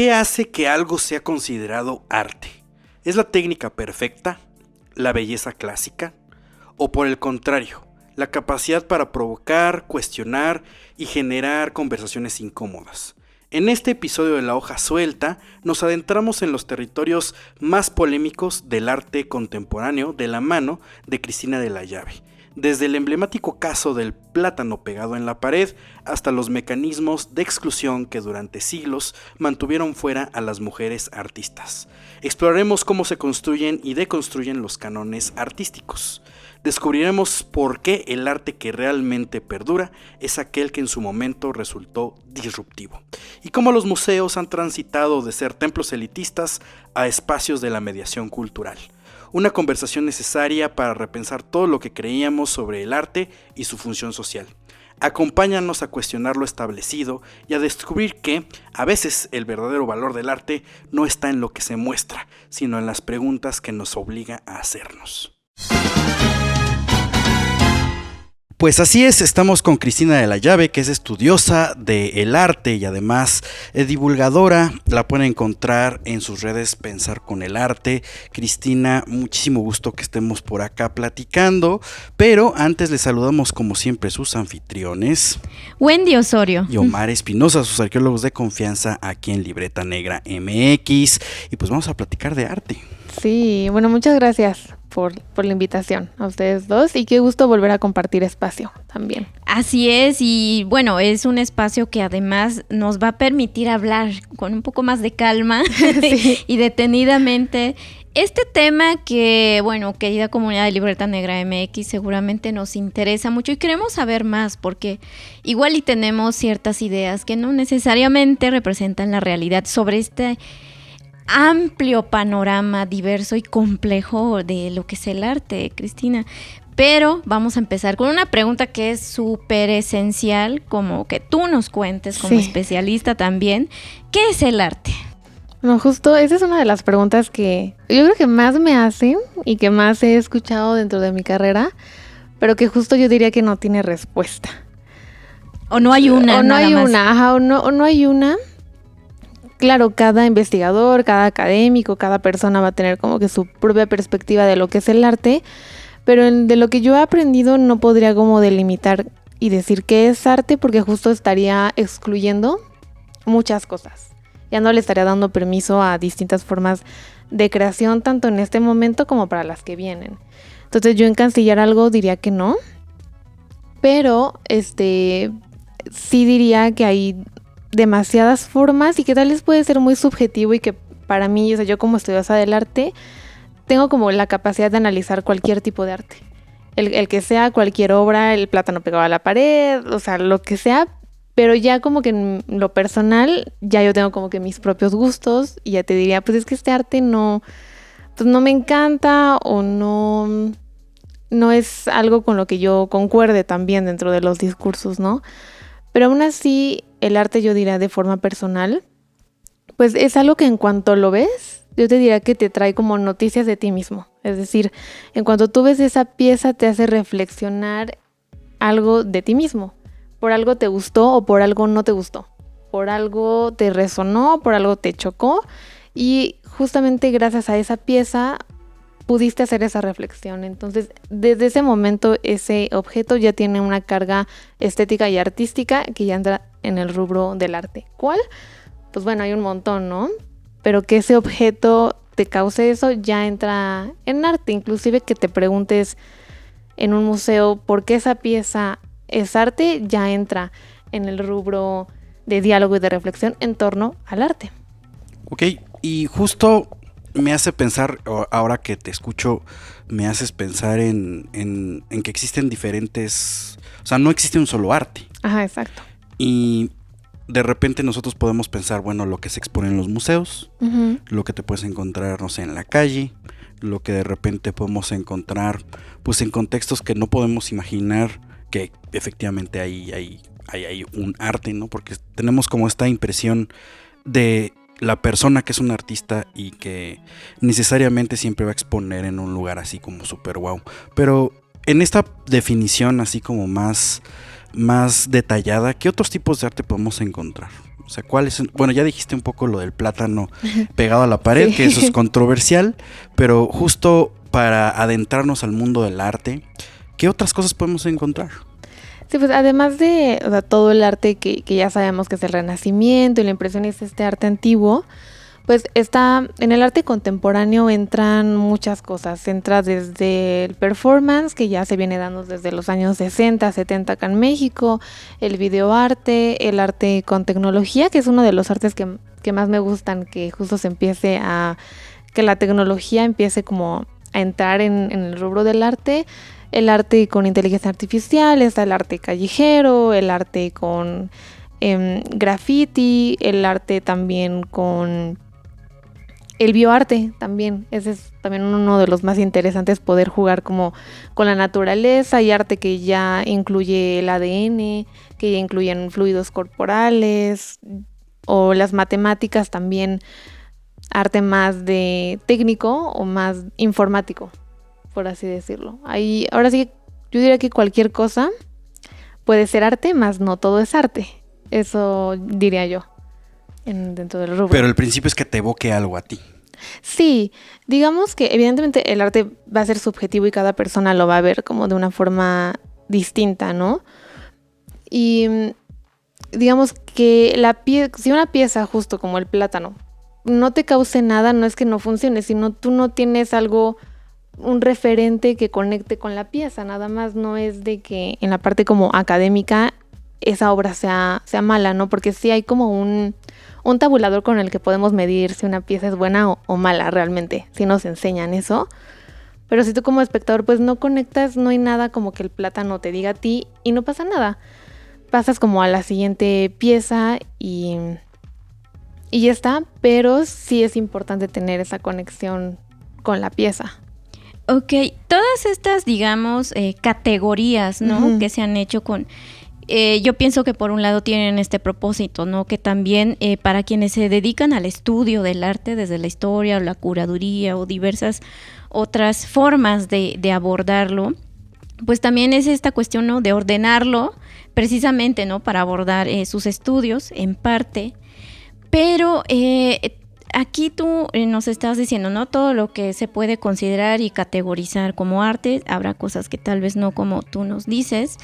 ¿Qué hace que algo sea considerado arte? ¿Es la técnica perfecta? ¿La belleza clásica? ¿O por el contrario, la capacidad para provocar, cuestionar y generar conversaciones incómodas? En este episodio de La Hoja Suelta nos adentramos en los territorios más polémicos del arte contemporáneo de la mano de Cristina de la Llave, desde el emblemático caso del plátano pegado en la pared hasta los mecanismos de exclusión que durante siglos mantuvieron fuera a las mujeres artistas. Exploraremos cómo se construyen y deconstruyen los cánones artísticos. Descubriremos por qué el arte que realmente perdura es aquel que en su momento resultó disruptivo, y cómo los museos han transitado de ser templos elitistas a espacios de la mediación cultural. Una conversación necesaria para repensar todo lo que creíamos sobre el arte y su función social. Acompáñanos a cuestionar lo establecido y a descubrir que, a veces, el verdadero valor del arte no está en lo que se muestra, sino en las preguntas que nos obliga a hacernos. Pues así es, estamos con Cristina de la Llave, que es estudiosa del arte y además divulgadora. La pueden encontrar en sus redes Pensar con el Arte. Cristina, muchísimo gusto que estemos por acá platicando, pero antes les saludamos como siempre sus anfitriones. Wendy Osorio. Y Omar Espinosa, sus arqueólogos de confianza aquí en Libreta Negra MX. Y pues vamos a platicar de arte. Sí, bueno, muchas gracias por la invitación a ustedes dos y qué gusto volver a compartir espacio también. Así es, y bueno, es un espacio que además nos va a permitir hablar con un poco más de calma sí. y detenidamente. Este tema que, bueno, querida comunidad de Libreta Negra MX, seguramente nos interesa mucho y queremos saber más porque igual y tenemos ciertas ideas que no necesariamente representan la realidad sobre este amplio panorama diverso y complejo de lo que es el arte, Cristina. Pero vamos a empezar con una pregunta que es súper esencial, como que tú nos cuentes como especialista también. ¿Qué es el arte? No, justo esa es una de las preguntas que yo creo que más me hacen y que más he escuchado dentro de mi carrera, pero que justo yo diría que no tiene respuesta. O no hay una. O no hay una, o no hay una. Claro, cada investigador, cada académico, cada persona va a tener como que su propia perspectiva de lo que es el arte, pero de lo que yo he aprendido no podría como delimitar y decir qué es arte porque justo estaría excluyendo muchas cosas. Ya no le estaría dando permiso a distintas formas de creación, tanto en este momento como para las que vienen. Entonces yo encasillar algo diría que no, pero sí diría que hay demasiadas formas y que tal vez puede ser muy subjetivo y que para mí, o sea, yo como estudiosa del arte tengo como la capacidad de analizar cualquier tipo de arte, el que sea, cualquier obra, el plátano pegado a la pared, o sea, lo que sea, pero ya como que en lo personal ya yo tengo como que mis propios gustos y ya te diría, pues es que este arte no me encanta o no es algo con lo que yo concuerde también dentro de los discursos, ¿no? Pero aún así, el arte yo diría de forma personal, pues es algo que en cuanto lo ves, yo te diría que te trae como noticias de ti mismo. Es decir, en cuanto tú ves esa pieza te hace reflexionar algo de ti mismo. Por algo te gustó o por algo no te gustó. Por algo te resonó, por algo te chocó. Y justamente gracias a esa pieza pudiste hacer esa reflexión. Entonces, desde ese momento, ese objeto ya tiene una carga estética y artística que ya entra en el rubro del arte. ¿Cuál? Pues bueno, hay un montón, ¿no? Pero que ese objeto te cause eso ya entra en arte. Inclusive que te preguntes en un museo por qué esa pieza es arte, ya entra en el rubro de diálogo y de reflexión en torno al arte. Ok, y justo me hace pensar, ahora que te escucho, me haces pensar en que existen diferentes, o sea, no existe un solo arte. Ajá, exacto. Y de repente nosotros podemos pensar, bueno, lo que se expone en los museos, lo que te puedes encontrar, no sé, en la calle, lo que de repente podemos encontrar, pues en contextos que no podemos imaginar que efectivamente hay un arte, ¿no? Porque tenemos como esta impresión de la persona que es un artista y que necesariamente siempre va a exponer en un lugar así como súper wow. Pero en esta definición así como más detallada, ¿qué otros tipos de arte podemos encontrar? O O sea, ¿cuál es? Bueno, ya dijiste un poco lo del plátano pegado a la pared, sí, que eso es controversial, pero justo para adentrarnos al mundo del arte, ¿qué otras cosas podemos encontrar? Sí, pues además de, o sea, todo el arte que ya sabemos que es el Renacimiento y la impresión es este arte antiguo, pues en el arte contemporáneo entran muchas cosas. Entra desde el performance, que ya se viene dando desde los años 60, 70 acá en México, el videoarte, el arte con tecnología, que es uno de los artes que más me gustan, que justo que la tecnología empiece como a entrar en el rubro del arte. El arte con inteligencia artificial, está el arte callejero, el arte con graffiti, el arte también con el bioarte también. Ese es también uno de los más interesantes, poder jugar como con la naturaleza, y arte que ya incluye el ADN, que ya incluyen fluidos corporales, o las matemáticas también, arte más de técnico o más informático, por así decirlo. Ahora sí, yo diría que cualquier cosa puede ser arte, más no todo es arte. Eso diría yo, dentro del rubro. Pero el principio es que te evoque algo a ti. Sí, digamos que evidentemente el arte va a ser subjetivo y cada persona lo va a ver como de una forma distinta, ¿no? Y digamos que si una pieza, justo como el plátano, no te cause nada, no es que no funcione, sino tú no tienes un referente que conecte con la pieza. Nada más no es de que en la parte como académica esa obra sea mala, ¿no? Porque sí hay como un tabulador con el que podemos medir si una pieza es buena o mala realmente, si nos enseñan eso. Pero si tú como espectador pues no conectas, no hay nada como que el plátano te diga a ti y no pasa nada. Pasas como a la siguiente pieza y ya está, pero sí es importante tener esa conexión con la pieza. Ok, todas estas, digamos, categorías, ¿no? Uh-huh. Que se han hecho con... yo pienso que por un lado tienen este propósito, ¿no? Que también para quienes se dedican al estudio del arte, desde la historia o la curaduría o diversas otras formas de abordarlo, pues también es esta cuestión, ¿no? De ordenarlo precisamente, ¿no? Para abordar sus estudios en parte, pero... aquí tú nos estás diciendo, ¿no? Todo lo que se puede considerar y categorizar como arte, habrá cosas que tal vez no como tú nos dices,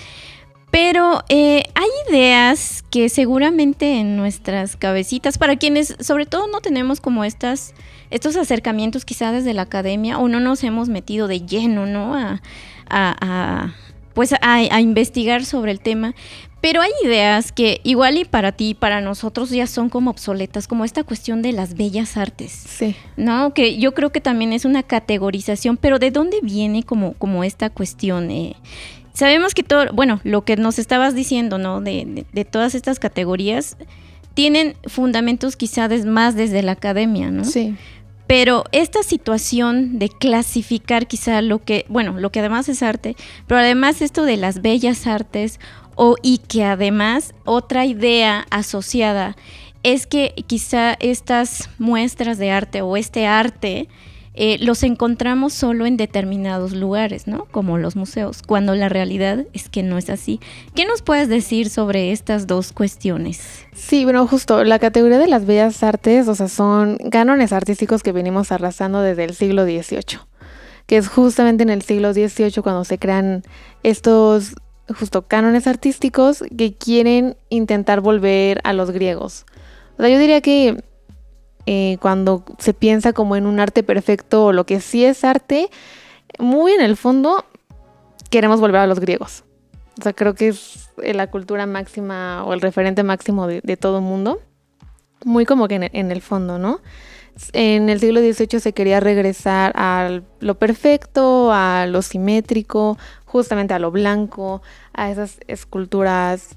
pero hay ideas que seguramente en nuestras cabecitas, para quienes sobre todo no tenemos como estos acercamientos quizás desde la academia o no nos hemos metido de lleno, ¿no? A investigar sobre el tema. Pero hay ideas que igual y para ti y para nosotros ya son como obsoletas, como esta cuestión de las bellas artes. Sí. ¿No? Que yo creo que también es una categorización, pero ¿de dónde viene como esta cuestión? Sabemos que todo, bueno, lo que nos estabas diciendo, ¿no? De todas estas categorías tienen fundamentos quizás más desde la academia, ¿no? Sí. Pero esta situación de clasificar quizá lo que además es arte, pero además esto de las bellas artes, y que además otra idea asociada es que quizá estas muestras de arte o este arte los encontramos solo en determinados lugares, ¿no? Como los museos, cuando la realidad es que no es así. ¿Qué nos puedes decir sobre estas dos cuestiones? Sí, bueno, justo la categoría de las bellas artes, o sea, son cánones artísticos que venimos arrastrando desde el siglo XVIII, que es justamente en el siglo XVIII cuando se crean estos justo cánones artísticos que quieren intentar volver a los griegos. O sea, yo diría que cuando se piensa como en un arte perfecto o lo que sí es arte, muy en el fondo queremos volver a los griegos. O sea, creo que es la cultura máxima o el referente máximo de todo el mundo. Muy como que en el fondo, ¿no? En el siglo XVIII se quería regresar a lo perfecto, a lo simétrico, justamente a lo blanco, a esas esculturas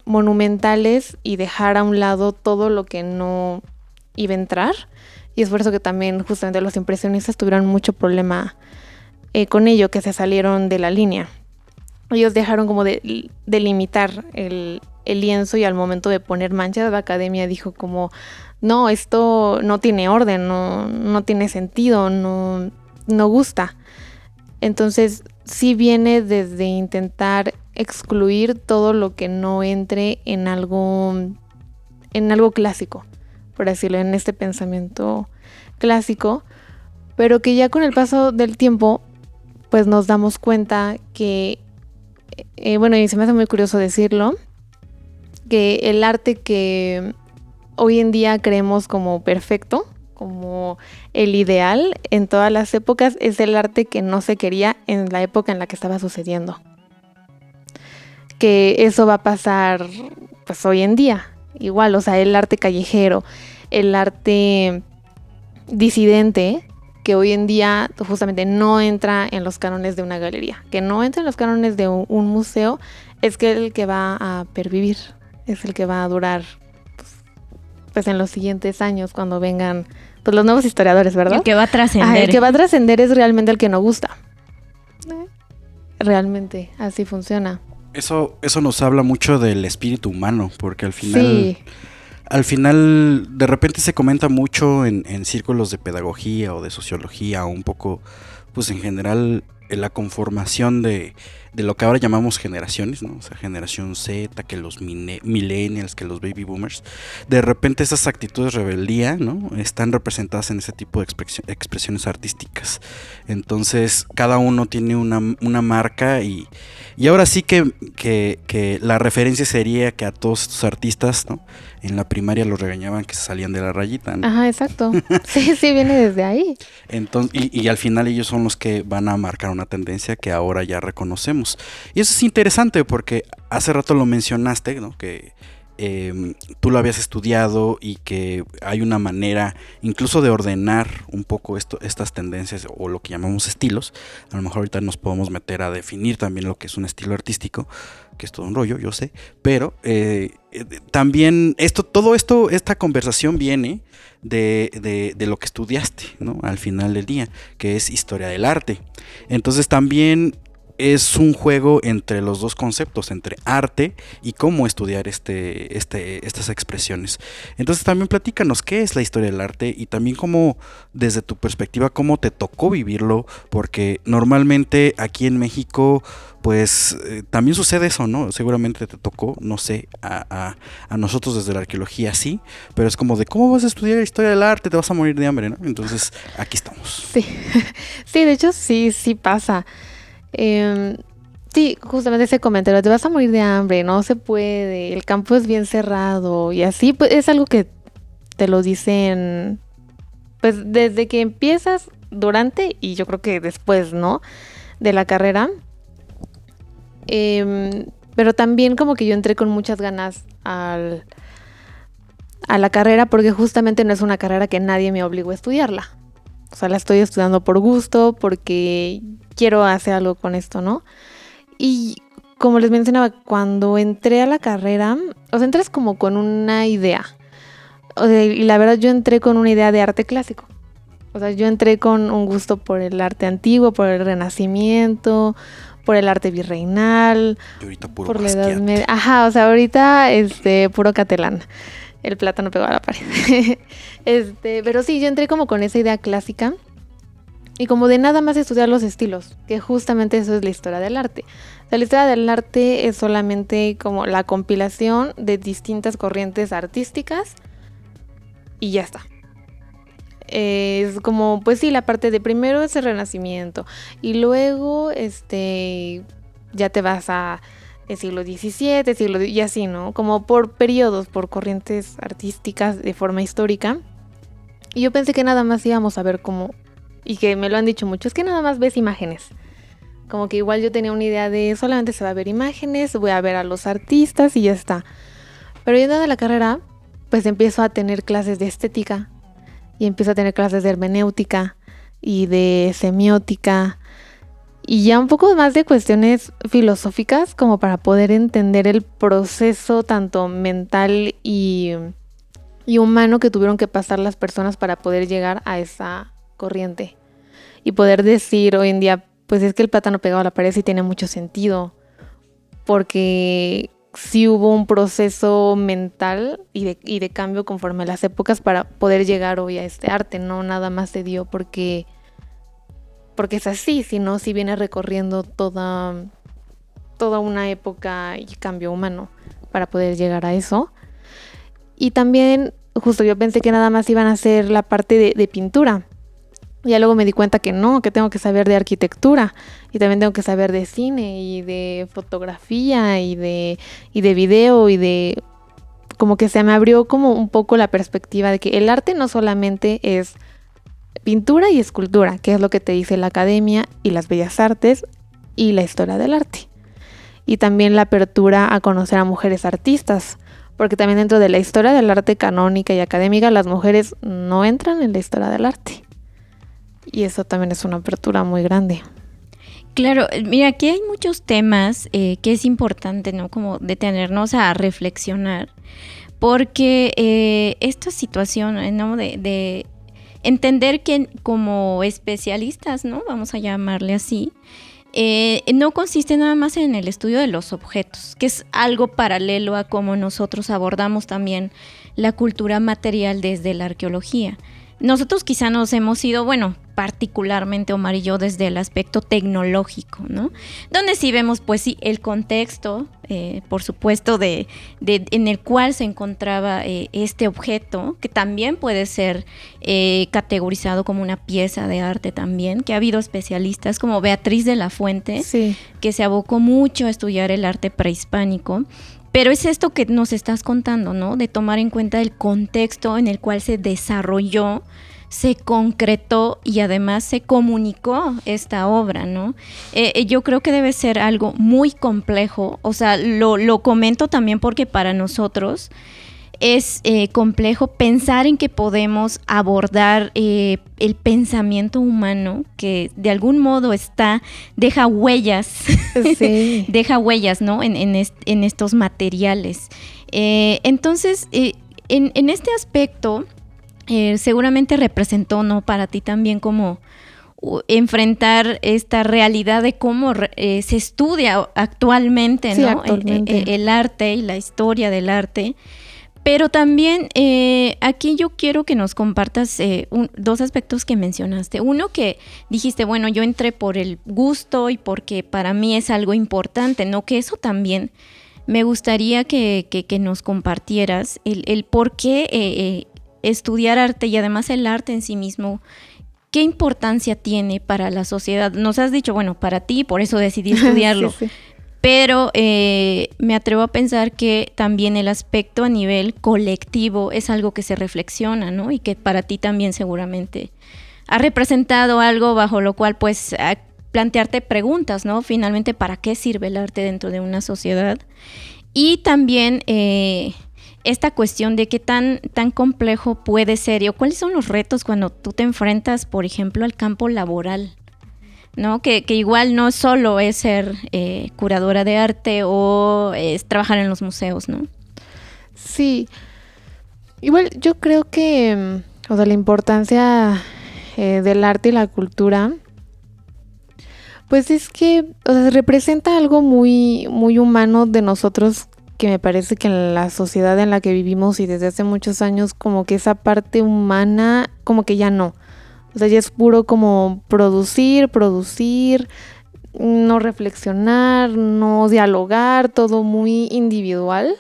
monumentales y dejar a un lado todo lo que no iba a entrar. Y es por eso que también justamente los impresionistas tuvieron mucho problema con ello, que se salieron de la línea. Ellos dejaron como de limitar el lienzo y al momento de poner manchas la academia dijo como no, esto no tiene orden, no tiene sentido, no gusta. Entonces sí viene desde intentar excluir todo lo que no entre en algo en algo clásico, por decirlo, en este pensamiento clásico, pero que ya con el paso del tiempo pues nos damos cuenta que, bueno, y se me hace muy curioso decirlo, que el arte que hoy en día creemos como perfecto, como el ideal en todas las épocas, es el arte que no se quería en la época en la que estaba sucediendo. Que eso va a pasar pues hoy en día, igual, o sea, el arte callejero, el arte disidente, que hoy en día justamente no entra en los cánones de una galería, que no entra en los cánones de un museo, es que el que va a pervivir, es el que va a durar pues en los siguientes años cuando vengan pues los nuevos historiadores, ¿verdad? El que va a trascender. El que va a trascender es realmente el que no gusta. Realmente, así funciona. Eso nos habla mucho del espíritu humano, porque al final... Sí. Al final, de repente se comenta mucho en círculos de pedagogía o de sociología, o un poco, pues en general, en la conformación de lo que ahora llamamos generaciones, ¿no? O sea, generación Z, que los millennials, que los baby boomers. De repente esas actitudes de rebeldía, ¿no? Están representadas en ese tipo de expresiones artísticas. Entonces, cada uno tiene una marca y ahora sí que la referencia sería que a todos estos artistas, ¿no? En la primaria los regañaban que se salían de la rayita, ¿no? Ajá, exacto. Sí, viene desde ahí. Entonces, y al final ellos son los que van a marcar una tendencia que ahora ya reconocemos. Y eso es interesante porque hace rato lo mencionaste, ¿no? Que tú lo habías estudiado y que hay una manera incluso de ordenar un poco estas tendencias o lo que llamamos estilos. A lo mejor ahorita nos podemos meter a definir también lo que es un estilo artístico, que es todo un rollo, yo sé, pero también esta conversación viene de lo que estudiaste, ¿no? Al final del día, que es historia del arte. Entonces también es un juego entre los dos conceptos, entre arte y cómo estudiar estas expresiones. Entonces también platícanos qué es la historia del arte y también cómo, desde tu perspectiva, cómo te tocó vivirlo, porque normalmente aquí en México, pues también sucede eso, ¿no? Seguramente te tocó, no sé, a nosotros desde la arqueología sí, pero es como de ¿cómo vas a estudiar historia del arte? Te vas a morir de hambre, ¿no? Entonces aquí estamos. Sí, sí, de hecho sí pasa. Sí, justamente ese comentario, te vas a morir de hambre, no se puede, el campo es bien cerrado y así, pues es algo que te lo dicen pues desde que empiezas, durante y yo creo que después, ¿no? De la carrera. Pero también como que yo entré con muchas ganas a la carrera porque justamente no es una carrera que nadie me obligó a estudiarla. O sea, la estoy estudiando por gusto, porque quiero hacer algo con esto, ¿no? Y como les mencionaba, cuando entré a la carrera, o sea, entras como con una idea. O sea, y la verdad yo entré con una idea de arte clásico. O sea, yo entré con un gusto por el arte antiguo, por el Renacimiento, por el arte virreinal. Y ahorita puro por la Edad Basquiat. Media. Ajá, o sea, ahorita puro Catelán. El plátano pegado a la pared. Pero sí, yo entré como con esa idea clásica y como de nada más estudiar los estilos, que justamente eso es la historia del arte. O sea, la historia del arte es solamente como la compilación de distintas corrientes artísticas y ya está. Es como, pues sí, la parte de primero es el Renacimiento y luego ya te vas a el siglo XVII, y así, ¿no? Como por periodos, por corrientes artísticas de forma histórica. Y yo pensé que nada más íbamos a ver cómo, y que me lo han dicho mucho, es que nada más ves imágenes. Como que igual yo tenía una idea de solamente se va a ver imágenes, voy a ver a los artistas y ya está. Pero yendo de la carrera, pues empiezo a tener clases de estética y empiezo a tener clases de hermenéutica y de semiótica. Y ya un poco más de cuestiones filosóficas como para poder entender el proceso tanto mental y humano que tuvieron que pasar las personas para poder llegar a esa corriente. Y poder decir hoy en día, pues es que el plátano pegado a la pared sí tiene mucho sentido. Porque sí hubo un proceso mental y de cambio conforme a las épocas para poder llegar hoy a este arte. No nada más se dio porque es así, sino si viene recorriendo toda una época y cambio humano para poder llegar a eso. Y también, justo yo pensé que nada más iban a hacer la parte de pintura. Ya luego me di cuenta que no, que tengo que saber de arquitectura y también tengo que saber de cine y de fotografía y de video y de... Como que se me abrió como un poco la perspectiva de que el arte no solamente es pintura y escultura, que es lo que te dice la academia y las bellas artes y la historia del arte. Y también la apertura a conocer a mujeres artistas, porque también dentro de la historia del arte canónica y académica las mujeres no entran en la historia del arte. Y eso también es una apertura muy grande. Claro, mira, aquí hay muchos temas que es importante, ¿no? Como detenernos a reflexionar, porque esta situación, ¿no? De entender que como especialistas, ¿no? Vamos a llamarle así, no consiste nada más en el estudio de los objetos, que es algo paralelo a cómo nosotros abordamos también la cultura material desde la arqueología. Nosotros quizá nos hemos ido, bueno, particularmente Omar y yo, desde el aspecto tecnológico, ¿no? Donde sí vemos, pues sí, el contexto, por supuesto, en el cual se encontraba este objeto, que también puede ser categorizado como una pieza de arte también, que ha habido especialistas como Beatriz de la Fuente, sí, que se abocó mucho a estudiar el arte prehispánico. Pero es esto que nos estás contando, ¿no? De tomar en cuenta el contexto en el cual se desarrolló, se concretó y además se comunicó esta obra, ¿no? Yo creo que debe ser algo muy complejo. O sea, lo comento también porque para nosotros es complejo pensar en que podemos abordar el pensamiento humano que de algún modo deja huellas, sí. Deja huellas, ¿no? En estos materiales. Entonces, en este aspecto, seguramente representó, ¿no? Para ti también como enfrentar esta realidad de cómo se estudia actualmente, sí, ¿no? Actualmente. El arte y la historia del arte. Pero también aquí yo quiero que nos compartas dos aspectos que mencionaste. Uno que dijiste, bueno, yo entré por el gusto y porque para mí es algo importante, ¿no? Que eso también me gustaría que nos compartieras el por qué estudiar arte y además el arte en sí mismo, ¿qué importancia tiene para la sociedad? Nos has dicho, bueno, para ti, por eso decidí estudiarlo. Sí. Pero me atrevo a pensar que también el aspecto a nivel colectivo es algo que se reflexiona, ¿no? Y que para ti también seguramente ha representado algo bajo lo cual, pues, plantearte preguntas, ¿no? Finalmente, ¿para qué sirve el arte dentro de una sociedad? Y también esta cuestión de qué tan complejo puede ser, o cuáles son los retos cuando tú te enfrentas, por ejemplo, al campo laboral, ¿no? Que igual no solo es ser curadora de arte o es trabajar en los museos, ¿no? Sí. Igual yo creo que, o sea, la importancia del arte y la cultura, pues es que, o sea, representa algo muy, muy humano de nosotros, que me parece que en la sociedad en la que vivimos y desde hace muchos años, como que esa parte humana, como que ya no. O sea, ya es puro como producir, no reflexionar, no dialogar, todo muy individual.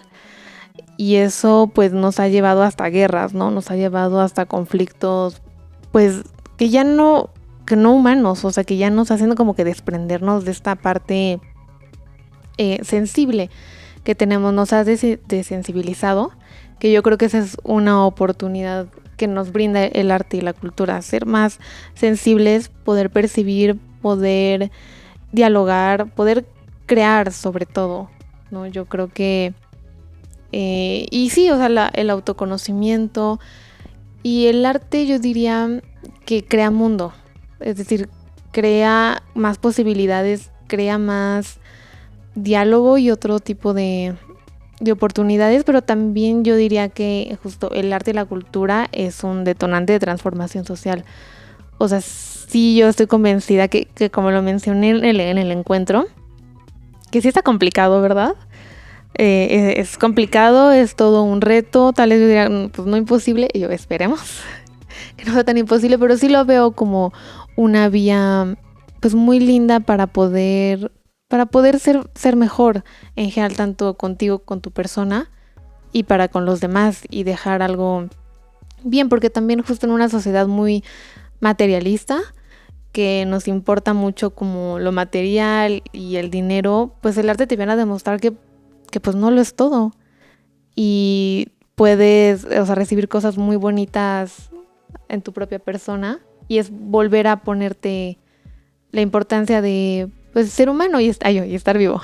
Y eso pues nos ha llevado hasta guerras, ¿no? Nos ha llevado hasta conflictos, pues que no humanos, o sea, que ya nos haciendo como que desprendernos de esta parte sensible que tenemos, nos ha desensibilizado, que yo creo que esa es una oportunidad que nos brinda el arte y la cultura, ser más sensibles, poder percibir, poder dialogar, poder crear sobre todo, ¿no? Yo creo que y sí, o sea, el autoconocimiento y el arte, yo diría que crea mundo, es decir, crea más posibilidades, crea más diálogo y otro tipo de oportunidades, pero también yo diría que justo el arte y la cultura es un detonante de transformación social. O sea, sí, yo estoy convencida que como lo mencioné en el encuentro, que sí está complicado, ¿verdad? Es complicado, es todo un reto, tal vez yo diría, pues no imposible, y yo esperemos que no sea tan imposible, pero sí lo veo como una vía pues muy linda para poder ser mejor en general, tanto contigo, con tu persona, y para con los demás y dejar algo bien, porque también justo en una sociedad muy materialista, que nos importa mucho como lo material y el dinero, pues el arte te viene a demostrar que pues no lo es todo. Y puedes, o sea, recibir cosas muy bonitas en tu propia persona, y es volver a ponerte la importancia de pues ser humano y estar vivo.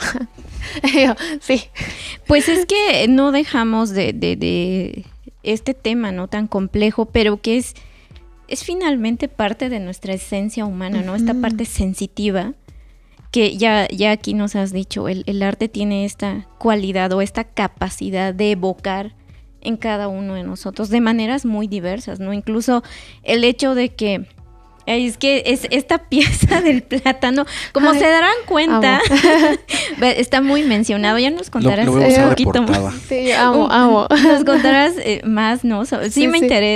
Sí. Pues es que no dejamos de este tema, ¿no? Tan complejo, pero que es finalmente parte de nuestra esencia humana, ¿no? Esta parte sensitiva que ya aquí nos has dicho, el arte tiene esta cualidad o esta capacidad de evocar en cada uno de nosotros de maneras muy diversas, ¿no? Incluso el hecho de que es que es esta pieza del plátano, como se darán cuenta, está muy mencionado. Ya nos contarás un poquito más. Sí, amo. Nos contarás más, ¿no? Sí.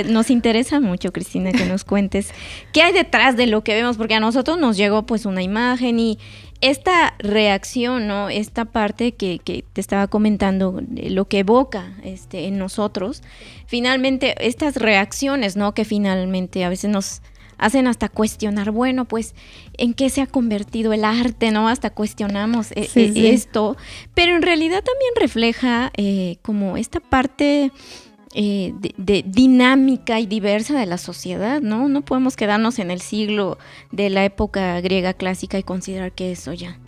Nos interesa mucho, Cristina, que nos cuentes qué hay detrás de lo que vemos, porque a nosotros nos llegó pues una imagen y esta reacción, ¿no? Esta parte que te estaba comentando, lo que evoca en nosotros, finalmente estas reacciones, ¿no? Que finalmente a veces nos hacen hasta cuestionar, bueno, pues, ¿en qué se ha convertido el arte, no? Hasta cuestionamos esto, pero en realidad también refleja como esta parte de dinámica y diversa de la sociedad, ¿no? No podemos quedarnos en el siglo de la época griega clásica y considerar que eso ya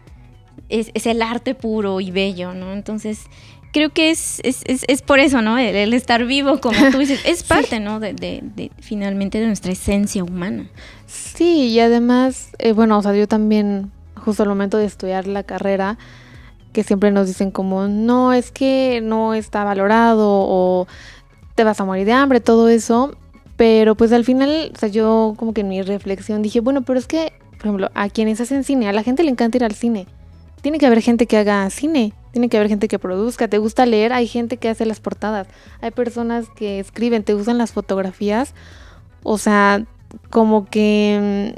es el arte puro y bello, ¿no? Entonces, creo que es por eso, ¿no? El estar vivo, como tú dices, es parte, ¿no? De finalmente de nuestra esencia humana. Sí, y además, bueno, o sea, yo también, justo al momento de estudiar la carrera, que siempre nos dicen como, no, es que no está valorado o te vas a morir de hambre, todo eso. Pero pues al final, o sea, yo como que en mi reflexión dije, bueno, pero es que, por ejemplo, a quienes hacen cine, a la gente le encanta ir al cine. Tiene que haber gente que haga cine, tiene que haber gente que produzca. ¿Te gusta leer? Hay gente que hace las portadas. Hay personas que escriben, ¿te gustan las fotografías? O sea, como que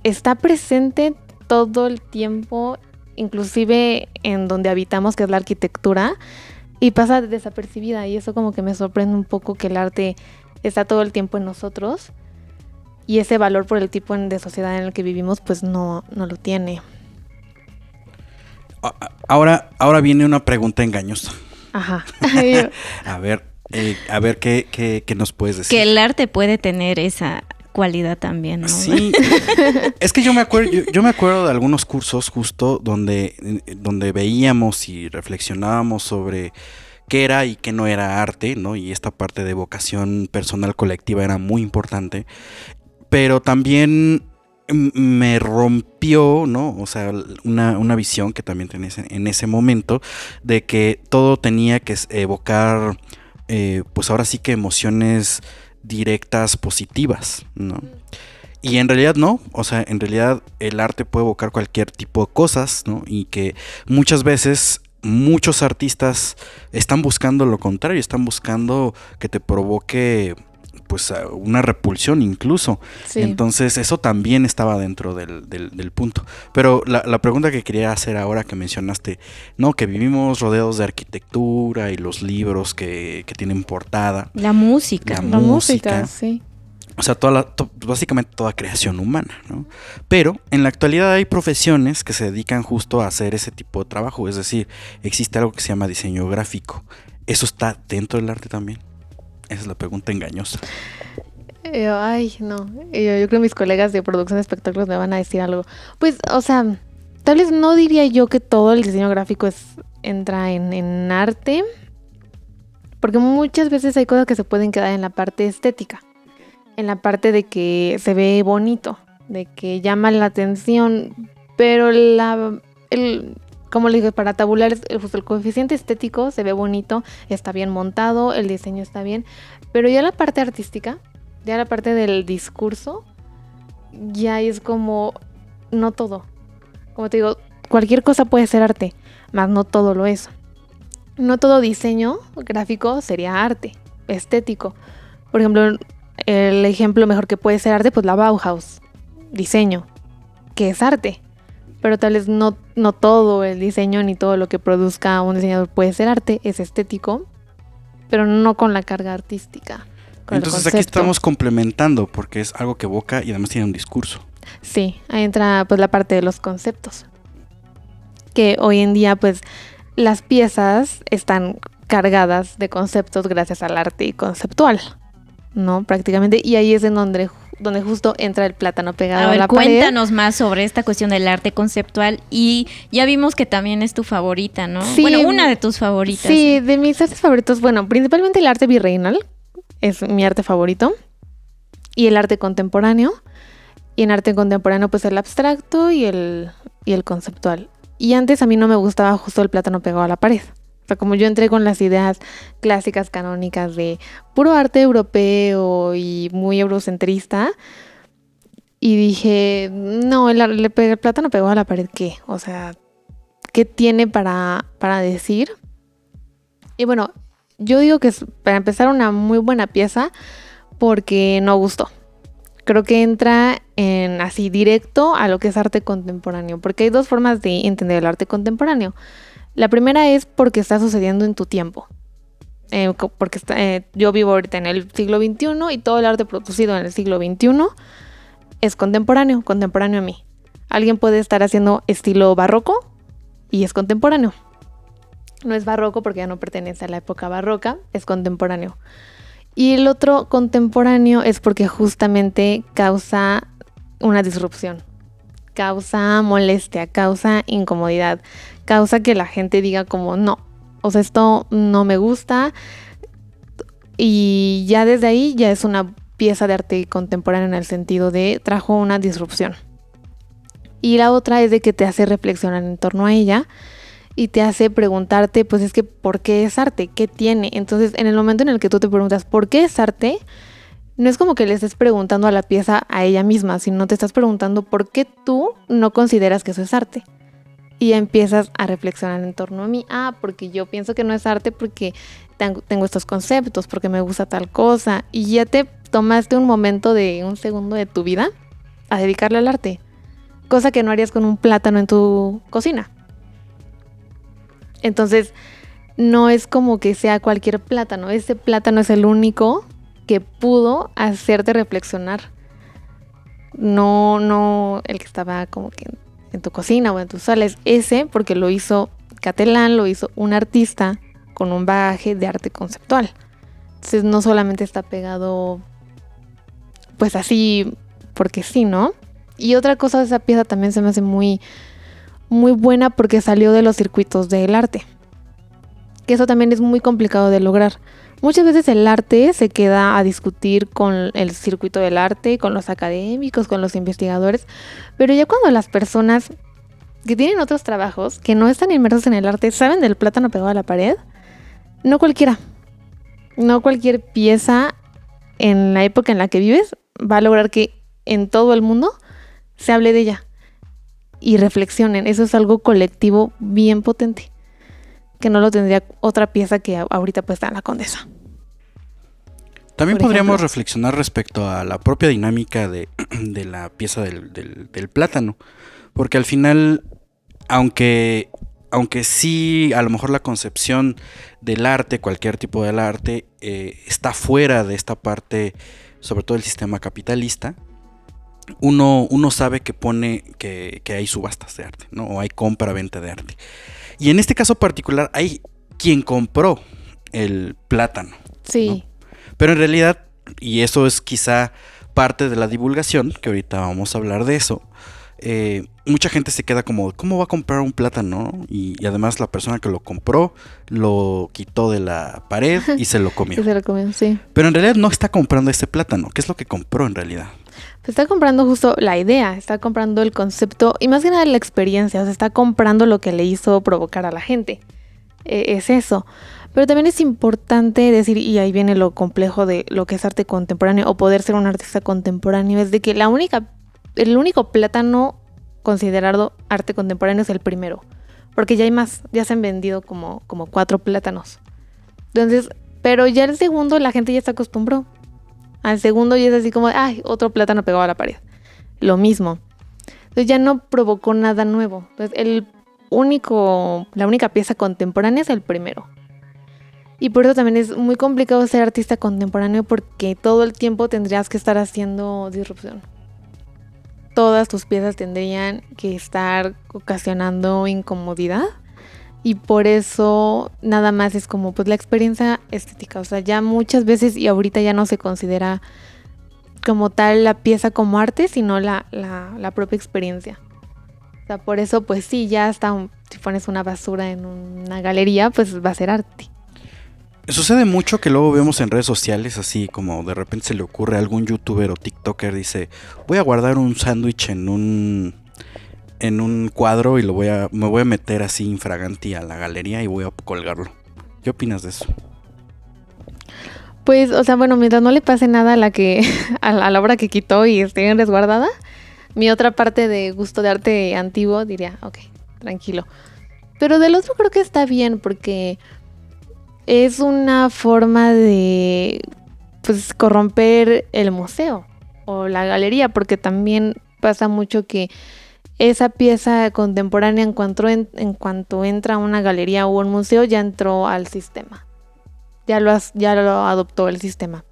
está presente todo el tiempo, inclusive en donde habitamos, que es la arquitectura, y pasa desapercibida. Y eso como que me sorprende un poco, que el arte está todo el tiempo en nosotros y ese valor por el tipo de sociedad en el que vivimos pues no lo tiene. Ahora viene una pregunta engañosa. Ajá. A ver qué nos puedes decir. Que el arte puede tener esa cualidad también, ¿no? Sí. Es que yo me acuerdo de algunos cursos justo donde veíamos y reflexionábamos sobre qué era y qué no era arte, ¿no? Y esta parte de vocación personal colectiva era muy importante. Pero también me rompió, ¿no? O sea, una visión que también tenía en ese momento, de que todo tenía que evocar, pues ahora sí que emociones directas, positivas, ¿no? Y en realidad no, o sea, en realidad el arte puede evocar cualquier tipo de cosas, ¿no? Y que muchas veces muchos artistas están buscando lo contrario, están buscando que te provoque pues una repulsión incluso. Sí. Entonces eso también estaba dentro del punto. Pero la pregunta que quería hacer ahora que mencionaste, ¿no? Que vivimos rodeados de arquitectura y los libros que tienen portada. La música, sí. O sea, básicamente toda creación humana, ¿no? Pero en la actualidad hay profesiones que se dedican justo a hacer ese tipo de trabajo. Es decir, existe algo que se llama diseño gráfico. ¿Eso está dentro del arte también? Esa es la pregunta engañosa. No. Yo creo que mis colegas de producción de espectáculos me van a decir algo. Pues, o sea, tal vez no diría yo que todo el diseño gráfico entra en arte. Porque muchas veces hay cosas que se pueden quedar en la parte estética. En la parte de que se ve bonito, de que llama la atención. Pero como le digo, para tabular, el coeficiente estético se ve bonito, está bien montado, el diseño está bien, pero ya la parte artística, ya la parte del discurso, ya es como, no todo. Como te digo, cualquier cosa puede ser arte, mas no todo lo es. No todo diseño gráfico sería arte, estético. Por ejemplo, el ejemplo mejor que puede ser arte, pues la Bauhaus, diseño, que es arte. Pero tal vez no todo el diseño ni todo lo que produzca un diseñador puede ser arte, es estético. pero no con la carga artística. Entonces aquí estamos complementando porque es algo que evoca y además tiene un discurso. Sí, ahí entra pues la parte de los conceptos. Que hoy en día pues las piezas están cargadas de conceptos gracias al arte conceptual, ¿no? Prácticamente. Y ahí es en donde justo entra el plátano pegado a la pared. Cuéntanos más sobre esta cuestión del arte conceptual. Y ya vimos que también es tu favorita, ¿no? Sí, bueno, una de tus favoritas. Sí, de mis artes favoritos, bueno, principalmente el arte virreinal es mi arte favorito. Y el arte contemporáneo. Y en arte contemporáneo pues el abstracto y el conceptual. Y antes a mí no me gustaba justo el plátano pegado a la pared. O sea, como yo entré con las ideas clásicas, canónicas de puro arte europeo y muy eurocentrista, y dije, no, el plátano pegado a la pared, ¿qué? O sea, ¿qué tiene para decir? Y bueno, yo digo que es, para empezar, una muy buena pieza porque no gustó. Creo que entra en así directo a lo que es arte contemporáneo, porque hay dos formas de entender el arte contemporáneo. La primera es porque está sucediendo en tu tiempo, porque yo vivo ahorita en el siglo XXI y todo el arte producido en el siglo XXI es contemporáneo a mí. Alguien puede estar haciendo estilo barroco y es contemporáneo. No es barroco porque ya no pertenece a la época barroca, es contemporáneo. Y el otro contemporáneo es porque justamente causa una disrupción, causa molestia, causa incomodidad, causa que la gente diga como no, o sea, esto no me gusta, y ya desde ahí ya es una pieza de arte contemporáneo en el sentido de trajo una disrupción. Y la otra es de que te hace reflexionar en torno a ella y te hace preguntarte, pues es que ¿por qué es arte? ¿Qué tiene? Entonces, en el momento en el que tú te preguntas ¿por qué es arte? No es como que le estés preguntando a la pieza a ella misma, sino te estás preguntando ¿por qué tú no consideras que eso es arte? Y empiezas a reflexionar en torno a mí. Porque yo pienso que no es arte porque tengo estos conceptos, porque me gusta tal cosa. Y ya te tomaste un momento de un segundo de tu vida a dedicarle al arte. Cosa que no harías con un plátano en tu cocina. Entonces, no es como que sea cualquier plátano. Ese plátano es el único que pudo hacerte reflexionar. No el que estaba como que en tu cocina o en tu sala. Es ese porque lo hizo Catelán, lo hizo un artista con un bagaje de arte conceptual. Entonces, no solamente está pegado pues así porque sí, ¿no? Y otra cosa de esa pieza también se me hace muy, muy buena porque salió de los circuitos del arte. Que eso también es muy complicado de lograr. Muchas veces el arte se queda a discutir con el circuito del arte, con los académicos, con los investigadores, pero ya cuando las personas que tienen otros trabajos, que no están inmersos en el arte, saben del plátano pegado a la pared, no cualquier pieza en la época en la que vives va a lograr que en todo el mundo se hable de ella y reflexionen. Eso es algo colectivo bien potente, que no lo tendría otra pieza que ahorita pues está en La Condesa. También podríamos reflexionar respecto a la propia dinámica de la pieza del plátano, porque al final, aunque sí, a lo mejor la concepción del arte, cualquier tipo del arte, está fuera de esta parte, sobre todo el sistema capitalista, uno sabe que hay subastas de arte, ¿no? O hay compra-venta de arte. Y en este caso particular hay quien compró el plátano. Sí. ¿No? Pero en realidad, y eso es quizá parte de la divulgación, que ahorita vamos a hablar de eso, mucha gente se queda como, ¿cómo va a comprar un plátano? Y además la persona que lo compró lo quitó de la pared y se lo comió. Y se lo comió, sí. Pero en realidad no está comprando ese plátano. ¿Qué es lo que compró en realidad? Pues está comprando justo la idea, está comprando el concepto y más que nada la experiencia, o sea, está comprando lo que le hizo provocar a la gente. Es eso. Pero también es importante decir, y ahí viene lo complejo de lo que es arte contemporáneo o poder ser un artista contemporáneo, es de que el único plátano considerado arte contemporáneo es el primero, porque ya hay más, ya se han vendido como 4 plátanos. Entonces, pero ya el segundo la gente ya se acostumbró. Al segundo ya es así como, otro plátano pegado a la pared. Lo mismo. Entonces ya no provocó nada nuevo. Entonces la única pieza contemporánea es el primero. Y por eso también es muy complicado ser artista contemporáneo porque todo el tiempo tendrías que estar haciendo disrupción. Todas tus piezas tendrían que estar ocasionando incomodidad y por eso nada más es como pues la experiencia estética. O sea, ya muchas veces y ahorita ya no se considera como tal la pieza como arte, sino la propia experiencia. O sea, por eso pues sí, ya hasta si pones una basura en una galería, pues va a ser arte. Sucede mucho que luego vemos en redes sociales, así como de repente se le ocurre a algún youtuber o tiktoker, dice, voy a guardar un sándwich en un cuadro y me voy a meter así infraganti a la galería y voy a colgarlo. ¿Qué opinas de eso? Pues, o sea, bueno, mientras no le pase nada a la a la obra que quitó y esté bien resguardada, mi otra parte de gusto de arte antiguo diría, ok, tranquilo. Pero del otro creo que está bien porque es una forma de pues corromper el museo o la galería, porque también pasa mucho que esa pieza contemporánea en cuanto entra a una galería o un museo ya entró al sistema. Ya lo adoptó el sistema.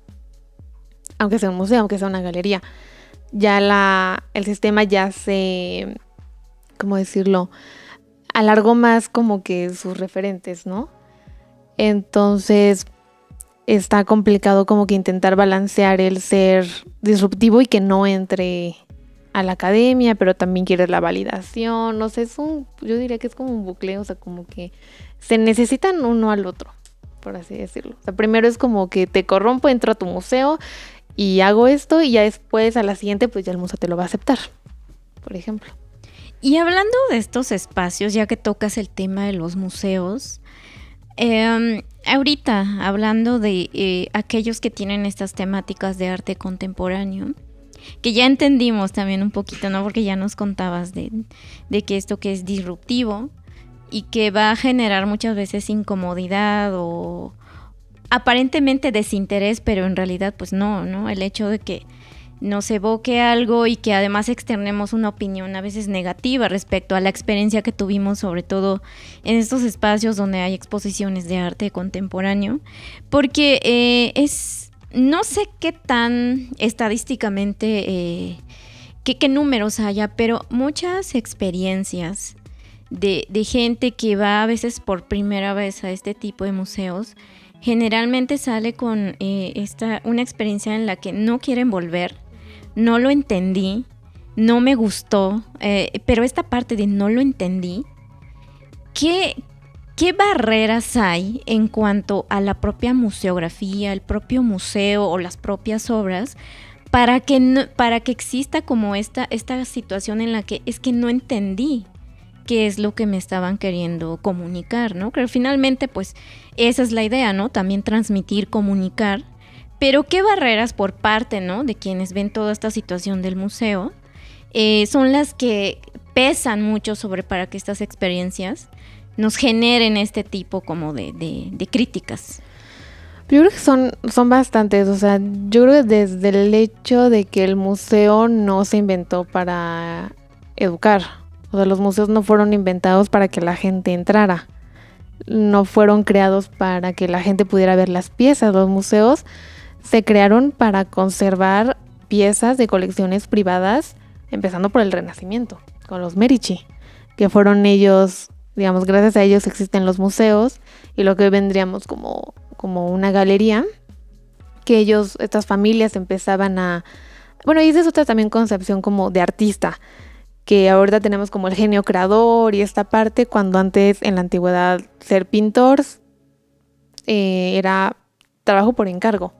Aunque sea un museo, aunque sea una galería. Ya el sistema ya se, ¿cómo decirlo? Alargó más como que sus referentes, ¿no? Entonces está complicado como que intentar balancear el ser disruptivo y que no entre a la academia, pero también quieres la validación. No sé, yo diría que es como un bucle, o sea, como que se necesitan uno al otro, por así decirlo. O sea, primero es como que te corrompo, entro a tu museo y hago esto y ya después a la siguiente pues ya el museo te lo va a aceptar, por ejemplo. Y hablando de estos espacios, ya que tocas el tema de los museos, ahorita hablando de aquellos que tienen estas temáticas de arte contemporáneo, que ya entendimos también un poquito, ¿no? Porque ya nos contabas de que esto que es disruptivo y que va a generar muchas veces incomodidad o aparentemente desinterés, pero en realidad pues no, el hecho de que nos evoque algo y que además externemos una opinión a veces negativa respecto a la experiencia que tuvimos, sobre todo en estos espacios donde hay exposiciones de arte contemporáneo, porque no sé qué tan estadísticamente, qué números haya, pero muchas experiencias de gente que va a veces por primera vez a este tipo de museos, generalmente sale con una experiencia en la que no quieren volver. No lo entendí, no me gustó, pero esta parte de no lo entendí, ¿qué barreras hay en cuanto a la propia museografía, el propio museo o las propias obras para que exista como esta situación en la que es que no entendí qué es lo que me estaban queriendo comunicar, ¿no? Pero finalmente, pues, esa es la idea, ¿no? También transmitir, comunicar. Pero qué barreras por parte, ¿no?, de quienes ven toda esta situación del museo son las que pesan mucho para que estas experiencias nos generen este tipo como de críticas. Yo creo que son bastantes, o sea, yo creo que desde el hecho de que el museo no se inventó para educar, o sea, los museos no fueron inventados para que la gente entrara, no fueron creados para que la gente pudiera ver las piezas. Los museos se crearon para conservar piezas de colecciones privadas, empezando por el Renacimiento, con los Medici, que fueron ellos, digamos, gracias a ellos existen los museos y lo que hoy vendríamos como una galería, que estas familias empezaban a... Bueno, y esa es otra también concepción como de artista, que ahorita tenemos como el genio creador y esta parte, cuando antes en la antigüedad ser pintor era trabajo por encargo.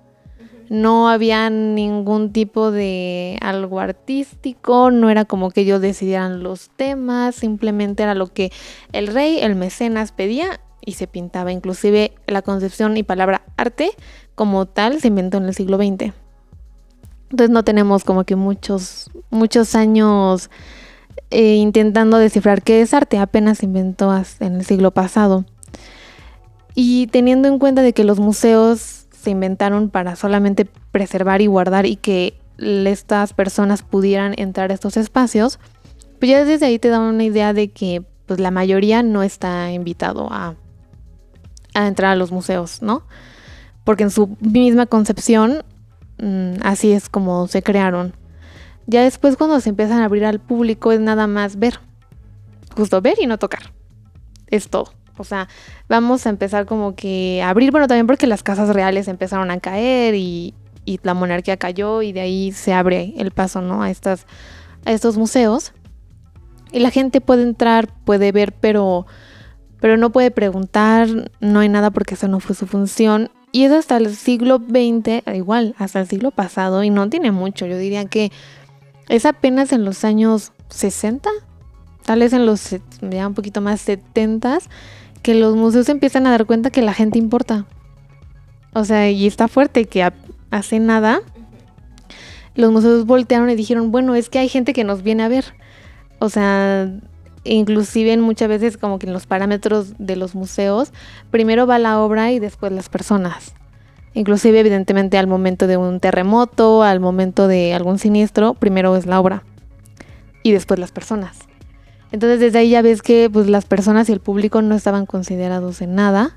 No había ningún tipo de algo artístico, no era como que ellos decidieran los temas, simplemente era lo que el rey, el mecenas pedía y se pintaba. Inclusive la concepción y palabra arte como tal se inventó en el siglo XX. Entonces no tenemos como que muchos años intentando descifrar qué es arte, apenas se inventó en el siglo pasado. Y teniendo en cuenta de que los museos se inventaron para solamente preservar y guardar y que estas personas pudieran entrar a estos espacios, pues ya desde ahí te da una idea de que pues la mayoría no está invitado a a entrar a los museos, ¿no? Porque en su misma concepción, así es como se crearon. Ya después, cuando se empiezan a abrir al público, es nada más ver. Justo ver y no tocar. Es todo. O sea, vamos a empezar como que a abrir, bueno, también porque las casas reales empezaron a caer y la monarquía cayó, y de ahí se abre el paso, ¿no? A estos museos. Y la gente puede entrar, puede ver, pero no puede preguntar, no hay nada, porque esa no fue su función. Y es hasta el siglo XX, igual, hasta el siglo pasado, y no tiene mucho. Yo diría que es apenas en los años 60, tal vez en los ya un poquito más 70, que los museos empiezan a dar cuenta que la gente importa. O sea, y está fuerte que hace nada los museos voltearon y dijeron, bueno, es que hay gente que nos viene a ver. O sea, inclusive muchas veces como que en los parámetros de los museos, primero va la obra y después las personas. Inclusive, evidentemente, al momento de un terremoto, al momento de algún siniestro, primero es la obra y después las personas. Entonces, desde ahí ya ves que pues, las personas y el público no estaban considerados en nada,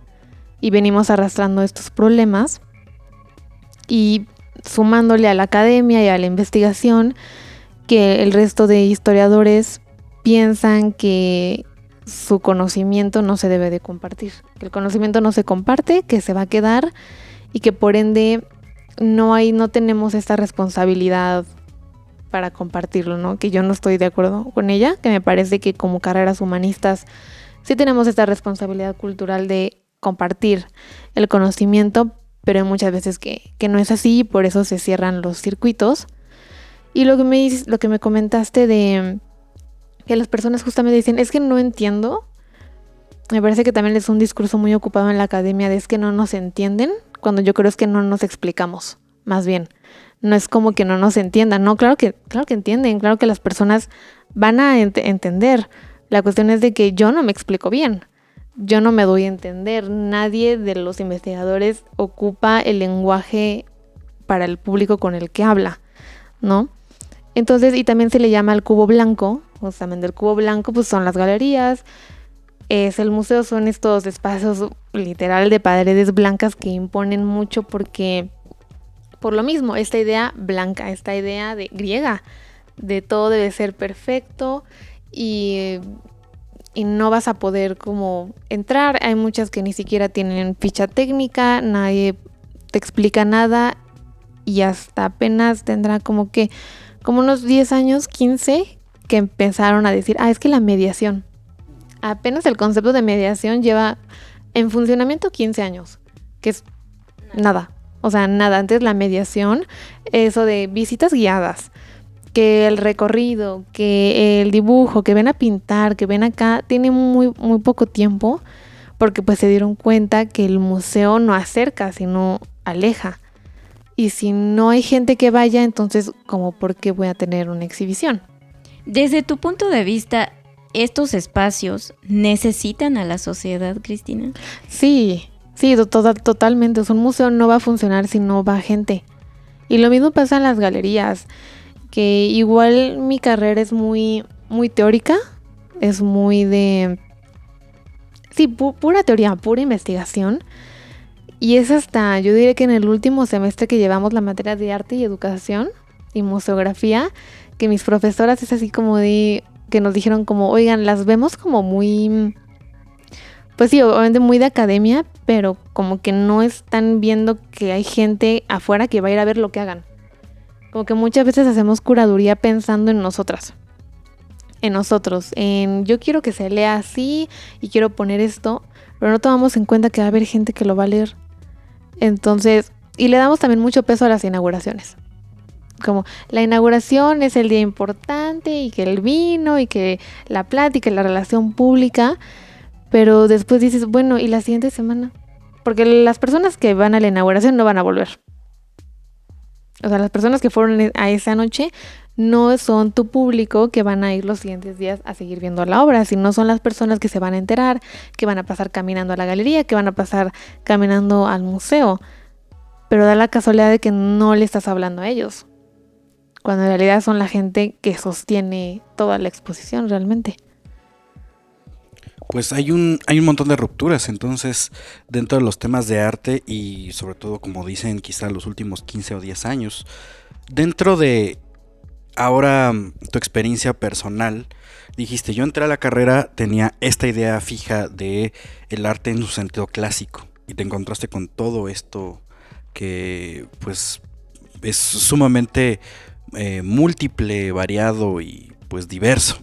y venimos arrastrando estos problemas, y sumándole a la academia y a la investigación, que el resto de historiadores piensan que su conocimiento no se debe de compartir, que el conocimiento no se comparte, que se va a quedar, y que por ende no tenemos esta responsabilidad para compartirlo, ¿no? Que yo no estoy de acuerdo con ella, que me parece que como carreras humanistas sí tenemos esta responsabilidad cultural de compartir el conocimiento, pero hay muchas veces que no es así, y por eso se cierran los circuitos. Y lo que me comentaste de que las personas justamente dicen, es que no entiendo, me parece que también es un discurso muy ocupado en la academia de es que no nos entienden, cuando yo creo es que no nos explicamos, más bien. No es como que no nos entiendan, no, claro que entienden, claro que las personas van a entender. La cuestión es de que yo no me explico bien, yo no me doy a entender, nadie de los investigadores ocupa el lenguaje para el público con el que habla, ¿no? Entonces, y también se le llama el cubo blanco, justamente el cubo blanco pues son las galerías, es el museo, son estos espacios literal de paredes blancas que imponen mucho, porque por lo mismo, esta idea blanca, esta idea de griega, de todo debe ser perfecto y no vas a poder como entrar. Hay muchas que ni siquiera tienen ficha técnica, nadie te explica nada, y hasta apenas tendrá como unos 10 años, 15, que empezaron a decir, es que la mediación. Apenas el concepto de mediación lleva en funcionamiento 15 años, que es nada. O sea, nada. Antes la mediación, eso de visitas guiadas, que el recorrido, que el dibujo, que ven a pintar, que ven acá, tiene muy, muy poco tiempo, porque pues se dieron cuenta que el museo no acerca, sino aleja. Y si no hay gente que vaya, entonces, ¿cómo por qué voy a tener una exhibición? Desde tu punto de vista, ¿estos espacios necesitan a la sociedad, Cristina? Sí, totalmente. Un museo no va a funcionar si no va gente. Y lo mismo pasa en las galerías, que igual mi carrera es muy, muy teórica, es muy de... Sí, pura teoría, pura investigación. Y es hasta, yo diría que en el último semestre que llevamos la materia de arte y educación y museografía, que mis profesoras es así como de... que nos dijeron como, oigan, las vemos como muy... Pues sí, obviamente muy de academia, pero como que no están viendo que hay gente afuera que va a ir a ver lo que hagan. Como que muchas veces hacemos curaduría pensando en nosotras. En nosotros, en yo quiero que se lea así y quiero poner esto, pero no tomamos en cuenta que va a haber gente que lo va a leer. Entonces, y le damos también mucho peso a las inauguraciones. Como la inauguración es el día importante y que el vino y que la plática y la relación pública, pero después dices, bueno, ¿y la siguiente semana? Porque las personas que van a la inauguración no van a volver. O sea, las personas que fueron a esa noche no son tu público que van a ir los siguientes días a seguir viendo la obra, sino son las personas que se van a enterar, que van a pasar caminando a la galería, que van a pasar caminando al museo. Pero da la casualidad de que no le estás hablando a ellos, cuando en realidad son la gente que sostiene toda la exposición realmente. Pues hay un montón de rupturas, entonces, dentro de los temas de arte y sobre todo, como dicen, quizá los últimos 15 o 10 años. Dentro de ahora tu experiencia personal, dijiste, yo entré a la carrera, tenía esta idea fija de el arte en su sentido clásico y te encontraste con todo esto que pues es sumamente múltiple, variado y pues diverso.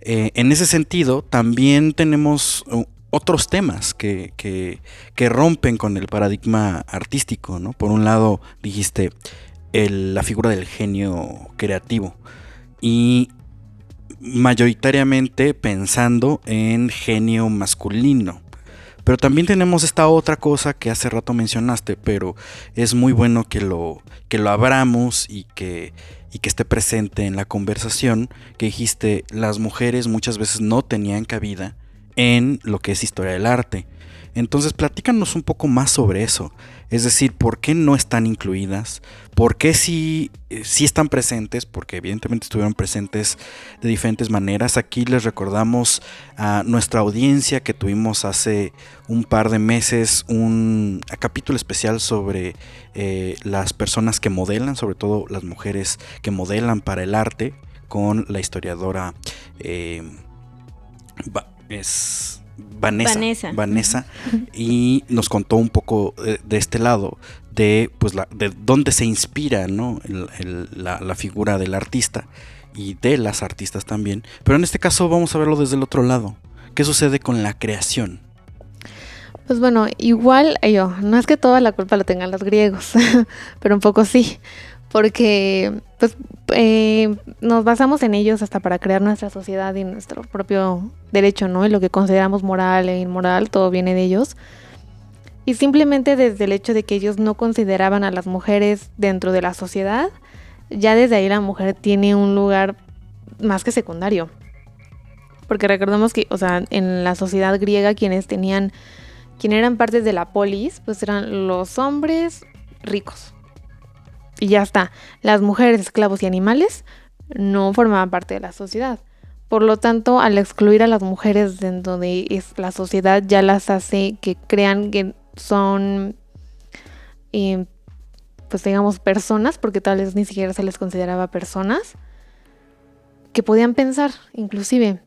En ese sentido, también tenemos otros temas que rompen con el paradigma artístico, ¿no? Por un lado, dijiste la figura del genio creativo y mayoritariamente pensando en genio masculino. Pero también tenemos esta otra cosa que hace rato mencionaste, pero es muy bueno que lo abramos y que esté presente en la conversación, que dijiste, las mujeres muchas veces no tenían cabida en lo que es historia del arte. Entonces platícanos un poco más sobre eso, es decir, ¿por qué no están incluidas? ¿Por qué sí están presentes? Porque evidentemente estuvieron presentes de diferentes maneras. Aquí les recordamos a nuestra audiencia que tuvimos hace un par de meses un capítulo especial sobre las personas que modelan, sobre todo las mujeres que modelan para el arte, con la historiadora Vanessa, y nos contó un poco de este lado de pues de dónde se inspira, ¿no? la figura del artista y de las artistas también, pero en este caso vamos a verlo desde el otro lado. ¿Qué sucede con la creación? Pues bueno, igual no es que toda la culpa la tengan los griegos, pero un poco sí, porque pues nos basamos en ellos hasta para crear nuestra sociedad y nuestro propio derecho, ¿no? Y lo que consideramos moral e inmoral, todo viene de ellos. Y simplemente desde el hecho de que ellos no consideraban a las mujeres dentro de la sociedad, ya desde ahí la mujer tiene un lugar más que secundario. Porque recordemos que, o sea, en la sociedad griega quienes eran partes de la polis, pues eran los hombres ricos. Y ya está. Las mujeres, esclavos y animales no formaban parte de la sociedad. Por lo tanto, al excluir a las mujeres dentro de la sociedad, ya las hace que crean que son, pues digamos, personas, porque tal vez ni siquiera se les consideraba personas, que podían pensar, inclusive.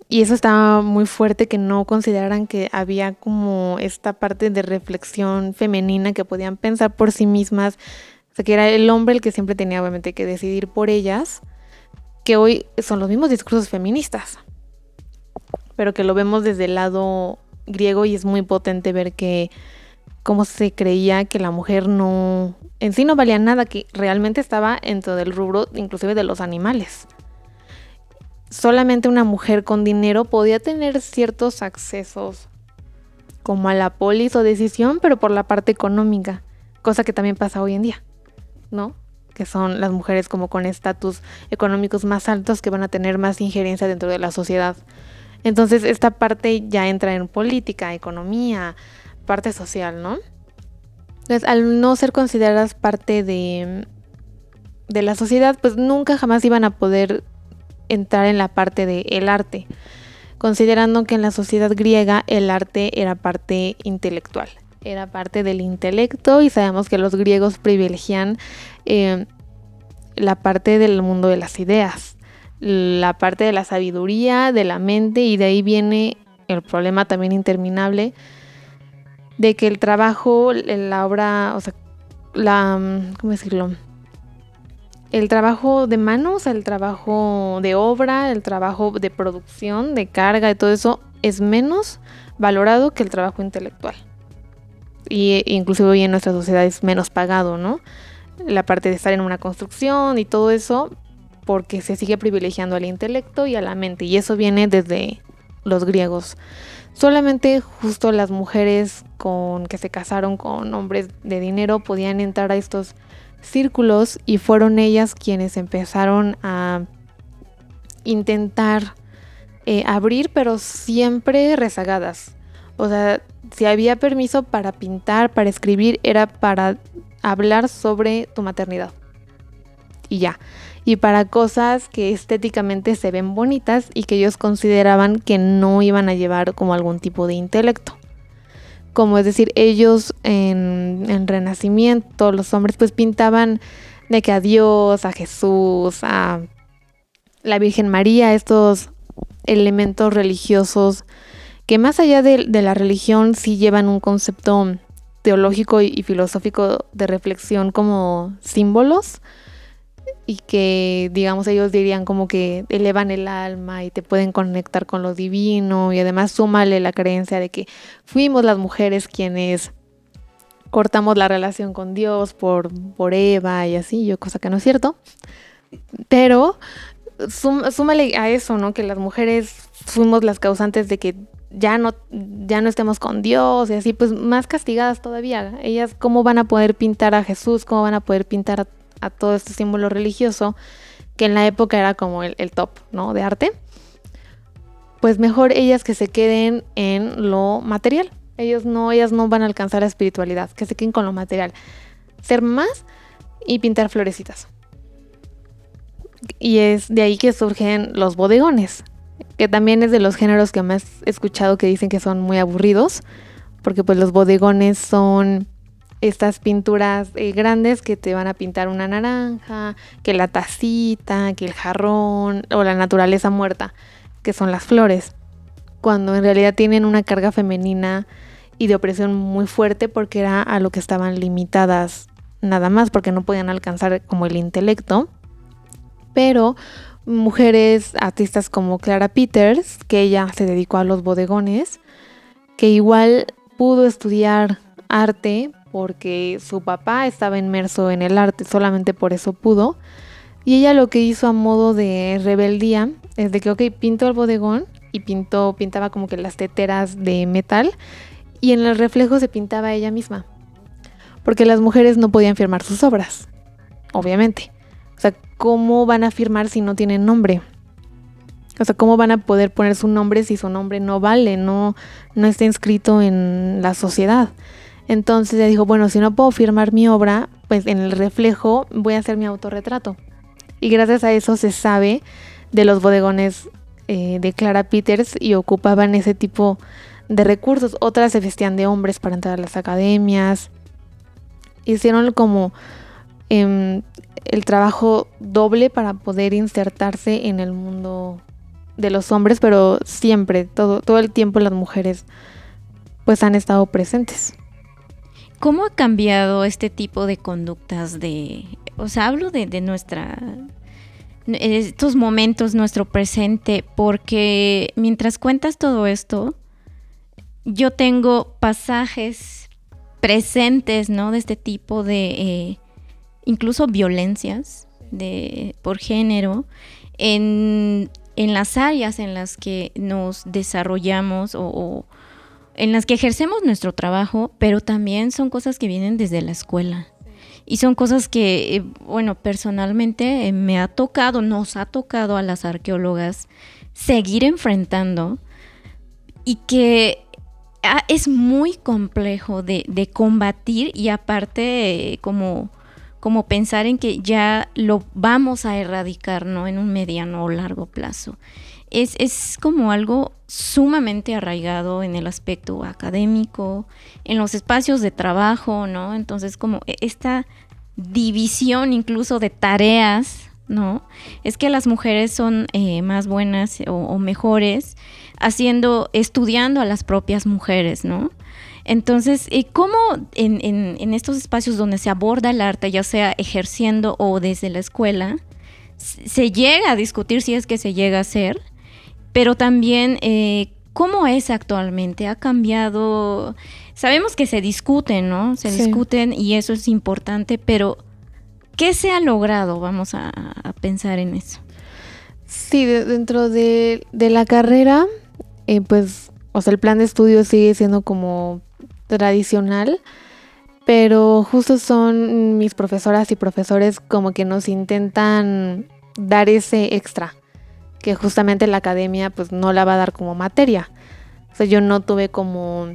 Y eso estaba muy fuerte, que no consideraran que había como esta parte de reflexión femenina, que podían pensar por sí mismas. O sea, que era el hombre el que siempre tenía obviamente que decidir por ellas, que hoy son los mismos discursos feministas, pero que lo vemos desde el lado griego y es muy potente ver que cómo se creía que la mujer no, en sí no valía nada, que realmente estaba dentro del rubro inclusive de los animales. Solamente una mujer con dinero podía tener ciertos accesos como a la polis o decisión, pero por la parte económica, cosa que también pasa hoy en día, ¿no? Que son las mujeres como con estatus económicos más altos que van a tener más injerencia dentro de la sociedad. Entonces esta parte ya entra en política, economía, parte social, ¿no? Entonces al no ser consideradas parte de la sociedad, pues nunca jamás iban a poder entrar en la parte del arte, considerando que en la sociedad griega el arte era parte intelectual, era parte del intelecto, y sabemos que los griegos privilegian la parte del mundo de las ideas, la parte de la sabiduría, de la mente, y de ahí viene el problema también interminable de que el trabajo, la obra, o sea, ¿cómo decirlo? El trabajo de manos, el trabajo de obra, el trabajo de producción, de carga, de todo eso es menos valorado que el trabajo intelectual. Y inclusive hoy en nuestra sociedad es menos pagado, ¿no? La parte de estar en una construcción y todo eso, porque se sigue privilegiando al intelecto y a la mente, y eso viene desde los griegos. Solamente justo las mujeres que se casaron con hombres de dinero podían entrar a estos círculos, y fueron ellas quienes empezaron a intentar abrir, pero siempre rezagadas. O sea, si había permiso para pintar, para escribir, era para hablar sobre tu maternidad. y ya. Y para cosas que estéticamente se ven bonitas y que ellos consideraban que no iban a llevar como algún tipo de intelecto. Como es decir, ellos en Renacimiento, los hombres pues pintaban de que a Dios, a Jesús, a la Virgen María, estos elementos religiosos que más allá de la religión sí llevan un concepto teológico y filosófico de reflexión como símbolos y que, digamos, ellos dirían como que elevan el alma y te pueden conectar con lo divino, y además súmale la creencia de que fuimos las mujeres quienes cortamos la relación con Dios por Eva y así, cosa que no es cierto. Pero súmale a eso, ¿no? Que las mujeres fuimos las causantes de que ya no estemos con Dios y así, pues más castigadas todavía. Ellas, ¿cómo van a poder pintar a Jesús? ¿Cómo van a poder pintar a todo este símbolo religioso que en la época era como el top, ¿no? De arte? Pues mejor ellas que se queden en lo material. Ellas no van a alcanzar la espiritualidad, que se queden con lo material. Ser más y pintar florecitas. Y es de ahí que surgen los bodegones, que también es de los géneros que más he escuchado que dicen que son muy aburridos, porque pues los bodegones son estas pinturas grandes que te van a pintar una naranja, que la tacita, que el jarrón o la naturaleza muerta, que son las flores, cuando en realidad tienen una carga femenina y de opresión muy fuerte porque era a lo que estaban limitadas nada más, porque no podían alcanzar como el intelecto. Pero mujeres artistas como Clara Peters, que ella se dedicó a los bodegones, que igual pudo estudiar arte porque su papá estaba inmerso en el arte, solamente por eso pudo. Y ella lo que hizo a modo de rebeldía es de que, ok, pinto el bodegón y pintaba como que las teteras de metal y en el reflejo se pintaba ella misma. Porque las mujeres no podían firmar sus obras, obviamente. O sea, ¿cómo van a firmar si no tienen nombre? O sea, ¿cómo van a poder poner su nombre si su nombre no vale, no está inscrito en la sociedad? Entonces ella dijo, bueno, si no puedo firmar mi obra, pues en el reflejo voy a hacer mi autorretrato. Y gracias a eso se sabe de los bodegones de Clara Peters y ocupaban ese tipo de recursos. Otras se vestían de hombres para entrar a las academias. Hicieron como el trabajo doble para poder insertarse en el mundo de los hombres, pero siempre, todo el tiempo las mujeres pues han estado presentes. ¿Cómo ha cambiado este tipo de conductas o sea, hablo de estos momentos, nuestro presente, porque mientras cuentas todo esto, yo tengo pasajes presentes, ¿no? De este tipo de incluso violencias por género en las áreas en las que nos desarrollamos o en las que ejercemos nuestro trabajo, pero también son cosas que vienen desde la escuela. Y son cosas que, bueno, personalmente nos ha tocado a las arqueólogas seguir enfrentando y que es muy complejo de combatir y aparte como pensar en que ya lo vamos a erradicar, ¿no? En un mediano o largo plazo. Es como algo sumamente arraigado en el aspecto académico, en los espacios de trabajo, ¿no? Entonces, como esta división incluso de tareas, ¿no? Es que las mujeres son más buenas o mejores estudiando a las propias mujeres, ¿no? Entonces, ¿cómo en estos espacios donde se aborda el arte, ya sea ejerciendo o desde la escuela, se llega a discutir, si es que se llega a hacer, pero también cómo es actualmente? ¿Ha cambiado? Sabemos que se discuten, ¿no? Se discuten y eso es importante, pero ¿qué se ha logrado? Vamos a pensar en eso. Sí, dentro de la carrera, pues, o sea, el plan de estudio sigue siendo como tradicional, pero justo son mis profesoras y profesores como que nos intentan dar ese extra, que justamente la academia pues no la va a dar como materia. O sea, yo no tuve como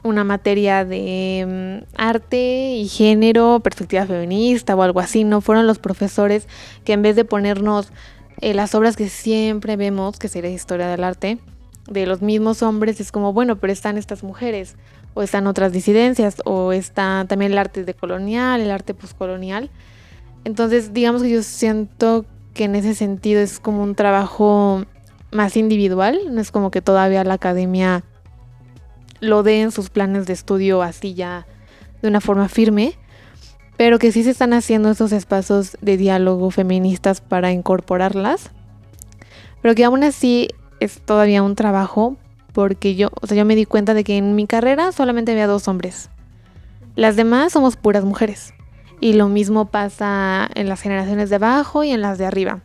una materia de arte y género, perspectiva feminista o algo así, no fueron los profesores que en vez de ponernos las obras que siempre vemos, que sería historia del arte, de los mismos hombres, es como, bueno, pero están estas mujeres, o están otras disidencias, o está también el arte decolonial, el arte postcolonial. Entonces, digamos que yo siento que en ese sentido es como un trabajo más individual, no es como que todavía la academia lo dé en sus planes de estudio así ya de una forma firme, pero que sí se están haciendo esos espacios de diálogo feministas para incorporarlas, pero que aún así es todavía un trabajo, porque yo me di cuenta de que en mi carrera solamente había 2 hombres, las demás somos puras mujeres, y lo mismo pasa en las generaciones de abajo y en las de arriba.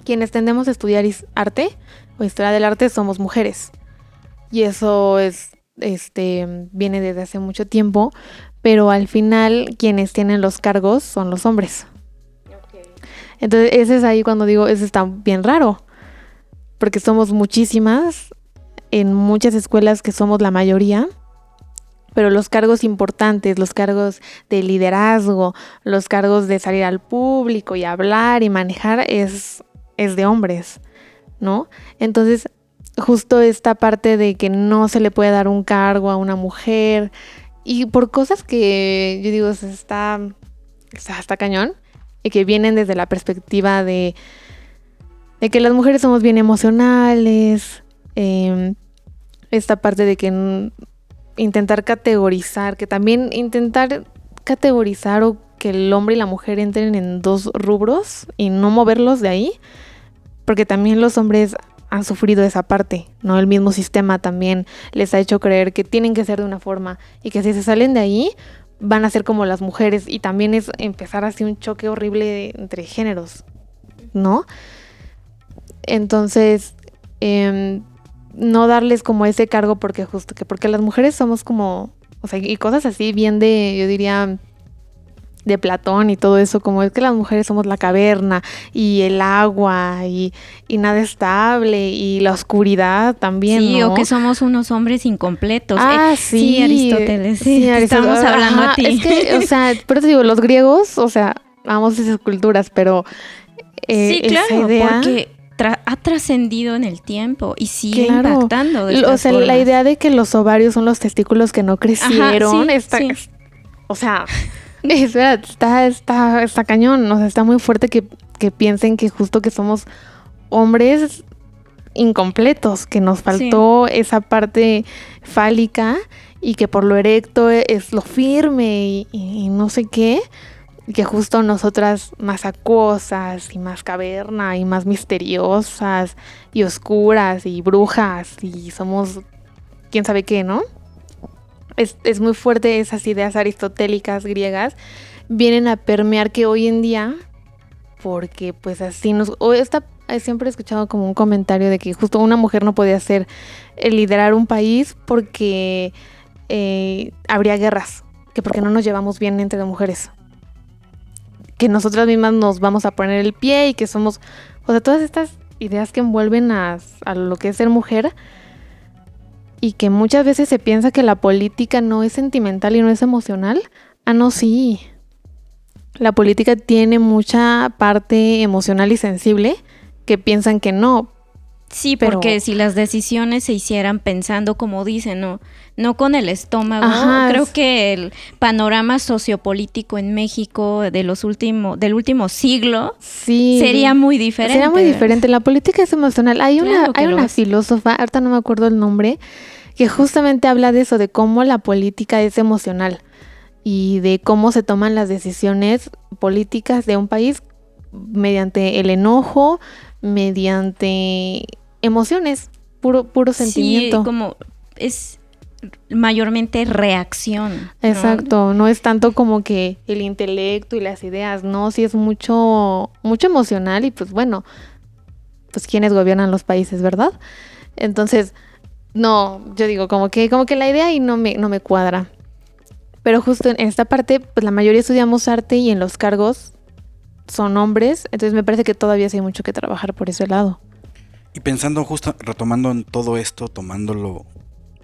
Quienes tendemos a estudiar arte o historia del arte somos mujeres, y eso viene desde hace mucho tiempo, pero al final quienes tienen los cargos son los hombres. Okay. Entonces ese es ahí cuando digo, eso está bien raro, porque somos muchísimas, en muchas escuelas que somos la mayoría, pero los cargos importantes, los cargos de liderazgo, los cargos de salir al público y hablar y manejar es de hombres, ¿no? Entonces justo esta parte de que no se le puede dar un cargo a una mujer y por cosas que yo digo está cañón y que vienen desde la perspectiva de que las mujeres somos bien emocionales, esta parte de que intentar categorizar, que también intentar categorizar o que el hombre y la mujer entren en 2 rubros y no moverlos de ahí, porque también los hombres han sufrido esa parte, ¿no? El mismo sistema también les ha hecho creer que tienen que ser de una forma y que si se salen de ahí van a ser como las mujeres, y también es empezar así un choque horrible entre géneros, ¿no? Entonces, no darles como ese cargo porque las mujeres somos como, o sea, y cosas así bien de, yo diría, de Platón y todo eso, como es que las mujeres somos la caverna y el agua y nada estable y la oscuridad también, sí, ¿no? O que somos unos hombres incompletos. Sí. Sí, Aristóteles, sí, estamos hablando a ti. Es que, o sea, por eso digo, los griegos, o sea, amamos esas culturas, pero sí, claro, esa idea, porque ha trascendido en el tiempo y sigue impactando. O sea, la idea de que los ovarios son los testículos que no crecieron, sí. O sea, espera, está cañón, o sea, está muy fuerte que piensen que justo que somos hombres incompletos, que nos faltó esa parte fálica y que por lo erecto es lo firme y no sé qué, y que justo nosotras más acuosas y más caverna y más misteriosas y oscuras y brujas y somos quién sabe qué, ¿no? Es muy fuerte esas ideas aristotélicas griegas vienen a permear que hoy en día, porque pues así siempre he escuchado como un comentario de que justo una mujer no podía liderar un país porque habría guerras, que porque no nos llevamos bien entre mujeres, que nosotras mismas nos vamos a poner el pie y que somos, o sea, todas estas ideas que envuelven a lo que es ser mujer. Y que muchas veces se piensa que la política no es sentimental y no es emocional. No, sí. La política tiene mucha parte emocional y sensible que piensan que no. Sí, porque si las decisiones se hicieran pensando, como dicen, no con el estómago. Ajá, creo que el panorama sociopolítico en México del último siglo sería muy diferente. Sería muy diferente. La política es emocional. Hay una filósofa, ahorita no me acuerdo el nombre, que justamente habla de eso, de cómo la política es emocional y de cómo se toman las decisiones políticas de un país mediante el enojo, mediante emociones, puro sentimiento. Sí, como es mayormente reacción, ¿no? Exacto, no es tanto como que el intelecto y las ideas, no, sí es mucho emocional y pues bueno, pues quienes gobiernan los países, ¿verdad? Entonces, no, yo digo como que la idea ahí no me cuadra. Pero justo en esta parte, pues la mayoría estudiamos arte y en los cargos son hombres, entonces me parece que todavía sí hay mucho que trabajar por ese lado. Y pensando justo, retomando en todo esto, tomándolo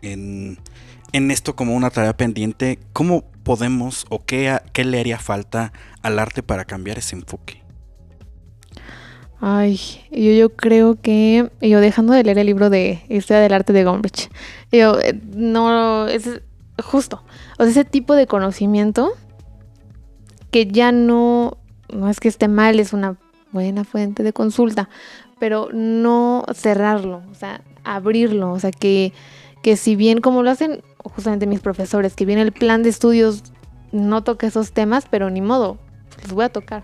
en en esto como una tarea pendiente, ¿cómo podemos o qué le haría falta al arte para cambiar ese enfoque? Ay, yo creo que yo dejando de leer el libro de Historia del Arte de Gombrich, no, es justo, o sea, ese tipo de conocimiento que ya no es que esté mal, es una buena fuente de consulta, pero no cerrarlo, o sea, abrirlo, o sea, que si bien como lo hacen justamente mis profesores, que bien el plan de estudios no toca esos temas, pero ni modo, los voy a tocar,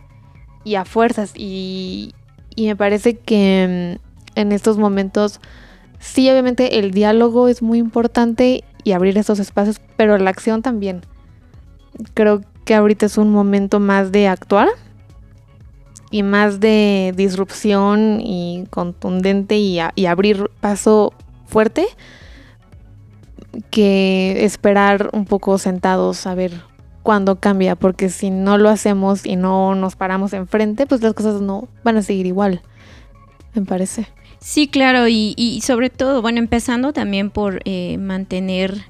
y a fuerzas, y me parece que en estos momentos, sí, obviamente el diálogo es muy importante y abrir esos espacios, pero la acción también. Creo que ahorita es un momento más de actuar y más de disrupción y contundente y abrir paso fuerte que esperar un poco sentados a ver cuándo cambia, porque si no lo hacemos y no nos paramos enfrente, pues las cosas no van a seguir igual, me parece. Sí, claro, y sobre todo, bueno, empezando también por mantener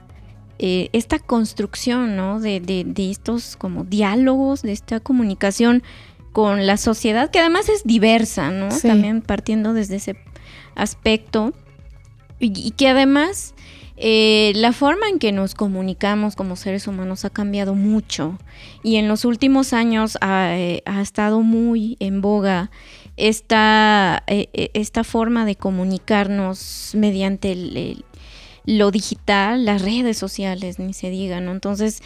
esta construcción, ¿no? De estos como diálogos, de esta comunicación con la sociedad, que además es diversa, ¿no? Sí. También partiendo desde ese aspecto, y que además la forma en que nos comunicamos como seres humanos ha cambiado mucho, y en los últimos años ha estado muy en boga esta forma de comunicarnos mediante lo digital, las redes sociales, ni se diga, ¿no? Entonces,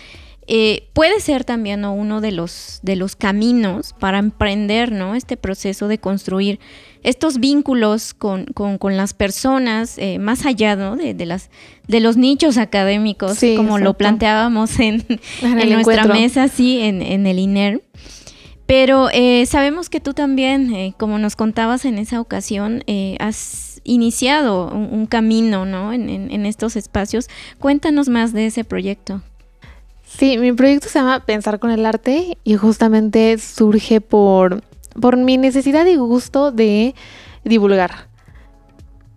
puede ser también, ¿no?, uno de los caminos para emprender, ¿no?, este proceso de construir estos vínculos con las personas, más allá, ¿no?, de los nichos académicos, sí, como exacto. lo planteábamos en nuestra encuentro. mesa, sí, en el INER. Pero sabemos que tú también, como nos contabas en esa ocasión, has iniciado un camino, ¿no?, en estos espacios. Cuéntanos más de ese proyecto. Sí, mi proyecto se llama Pensar con el Arte y justamente surge por mi necesidad y gusto de divulgar.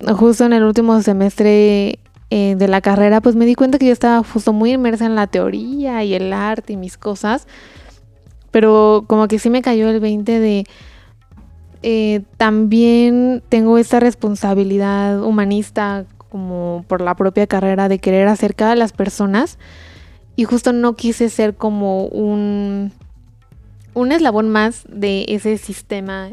Justo en el último semestre de la carrera, pues me di cuenta que yo estaba justo muy inmersa en la teoría y el arte y mis cosas, pero como que sí me cayó el 20 de también tengo esta responsabilidad humanista como por la propia carrera de querer acercar a las personas, y justo no quise ser como un eslabón más de ese sistema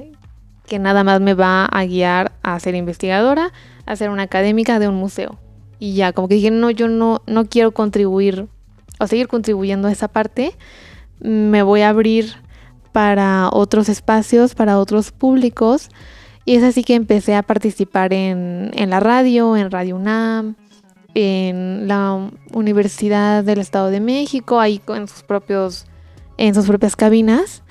que nada más me va a guiar a ser investigadora, a ser una académica de un museo. Y ya, como que dije, no, yo no quiero contribuir o seguir contribuyendo a esa parte. Me voy a abrir para otros espacios, para otros públicos. Y es así que empecé a participar en la radio, en Radio UNAM, en la Universidad del Estado de México, ahí en sus propias cabinas.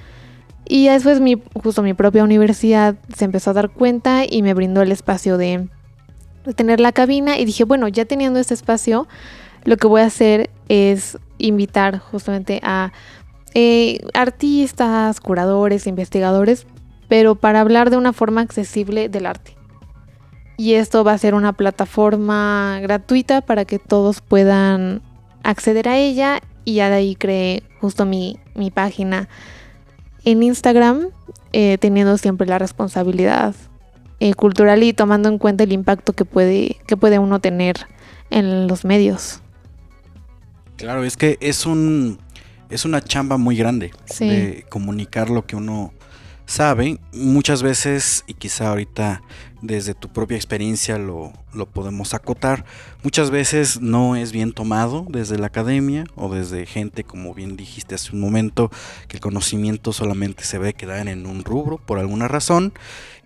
Y ya después justo mi propia universidad se empezó a dar cuenta y me brindó el espacio de tener la cabina, y dije, bueno, ya teniendo este espacio, lo que voy a hacer es invitar justamente a artistas, curadores, investigadores, pero para hablar de una forma accesible del arte. Y esto va a ser una plataforma gratuita para que todos puedan acceder a ella, y ya de ahí creé justo mi página en Instagram, teniendo siempre la responsabilidad cultural y tomando en cuenta el impacto que puede uno tener en los medios. Claro, es que es una chamba muy grande, sí, de comunicar lo que uno sabe. Muchas veces, y quizá ahorita desde tu propia experiencia lo podemos acotar, muchas veces no es bien tomado desde la academia o desde gente, como bien dijiste hace un momento, que el conocimiento solamente se ve quedar en un rubro por alguna razón,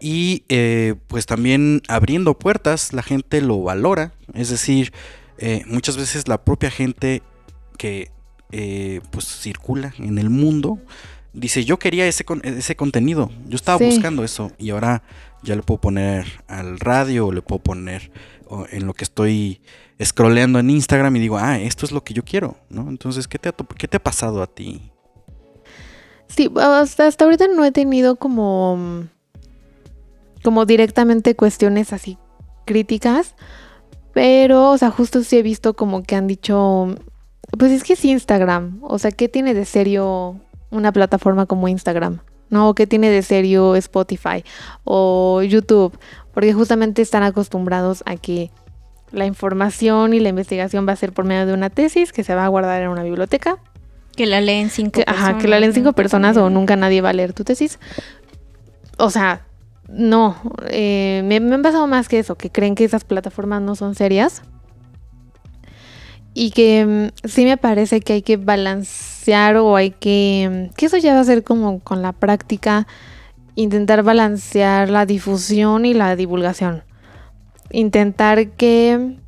y pues también abriendo puertas la gente lo valora. Es decir, muchas veces la propia gente que pues circula en el mundo dice, yo quería ese contenido, yo estaba buscando eso, y ahora ya le puedo poner al radio, o le puedo poner en lo que estoy scrolleando en Instagram, y digo, esto es lo que yo quiero, ¿no? Entonces, ¿qué te ha pasado a ti? Sí, hasta ahorita no he tenido como directamente cuestiones así críticas, Pero, o sea, justo sí he visto como que han dicho, pues es que es Instagram. O sea, ¿qué tiene de serio una plataforma como Instagram? ¿No? ¿Qué tiene de serio Spotify o YouTube? Porque justamente están acostumbrados a que la información y la investigación va a ser por medio de una tesis que se va a guardar en una biblioteca. Que la leen 5 personas. Ajá, que la leen 5 personas o nunca nadie va a leer tu tesis. O sea, no. Me han pasado más que eso, que creen que esas plataformas no son serias. Y que sí me parece que hay que balancear o hay que eso ya va a ser como con la práctica, intentar balancear la difusión y la divulgación. Intentar que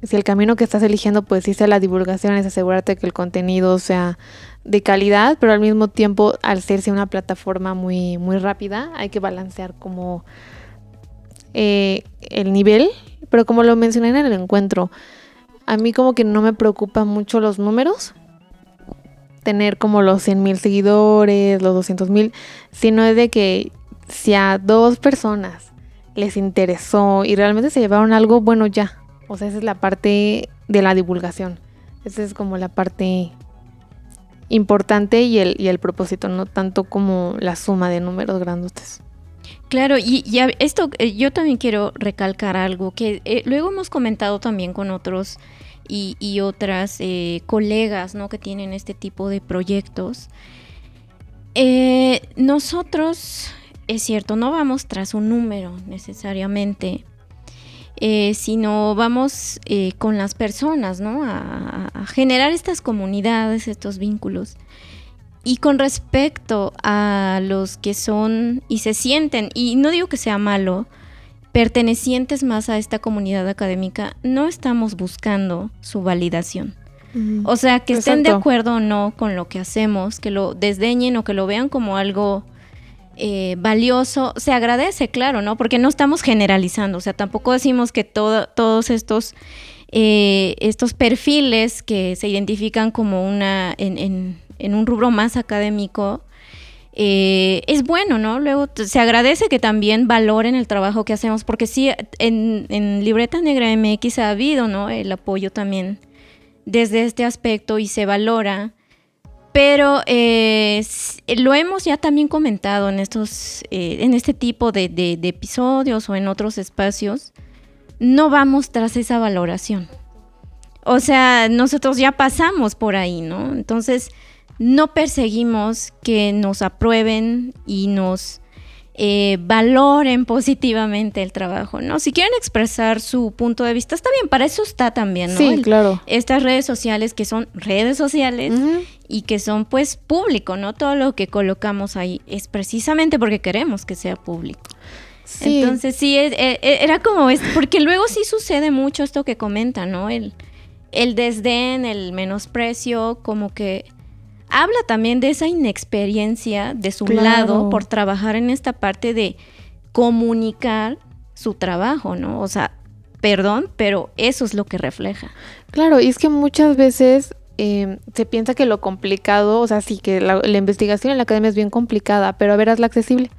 si el camino que estás eligiendo pues sí sea la divulgación, es asegurarte que el contenido sea de calidad, pero al mismo tiempo al serse una plataforma muy, muy rápida, hay que balancear como el nivel, pero como lo mencioné en el encuentro, a mí como que no me preocupan mucho los números, tener como los 100,000 seguidores, los 200,000, sino es de que si a 2 personas les interesó y realmente se llevaron algo, bueno ya. O sea, esa es la parte de la divulgación. Esa es como la parte importante y el propósito, no tanto como la suma de números grandotes. Claro, y esto yo también quiero recalcar algo que luego hemos comentado también con otros y otras colegas, ¿no?, que tienen este tipo de proyectos. Nosotros, es cierto, no vamos tras un número necesariamente, sino vamos con las personas, ¿no?, a generar estas comunidades, estos vínculos. Y con respecto a los que son y se sienten, y no digo que sea malo, pertenecientes más a esta comunidad académica, no estamos buscando su validación. O sea, que estén de acuerdo o no con lo que hacemos, que lo desdeñen o que lo vean como algo valioso, se agradece, claro, ¿no? Porque no estamos generalizando, o sea, tampoco decimos que todos estos perfiles que se identifican como en un rubro más académico, es bueno, ¿no? Luego se agradece que también valoren el trabajo que hacemos, porque sí, en Libreta Negra MX ha habido, ¿no?, el apoyo también desde este aspecto y se valora, pero lo hemos ya también comentado en este tipo de episodios o en otros espacios, no vamos tras esa valoración. O sea, nosotros ya pasamos por ahí, ¿no? Entonces, no perseguimos que nos aprueben y nos valoren positivamente el trabajo, ¿no? Si quieren expresar su punto de vista, está bien, para eso está también, ¿no? Sí, claro. Estas redes sociales que son redes sociales y que son, pues, público, ¿no? Todo lo que colocamos ahí es precisamente porque queremos que sea público. Sí. Entonces, sí, era como porque luego sí sucede mucho esto que comentan, ¿no? El desdén, el menosprecio, como que habla también de esa inexperiencia de su lado por trabajar en esta parte de comunicar su trabajo, ¿no? O sea, perdón, pero eso es lo que refleja. Claro, y es que muchas veces se piensa que lo complicado, o sea, sí, que la investigación en la academia es bien complicada, pero a ver, hazla accesible.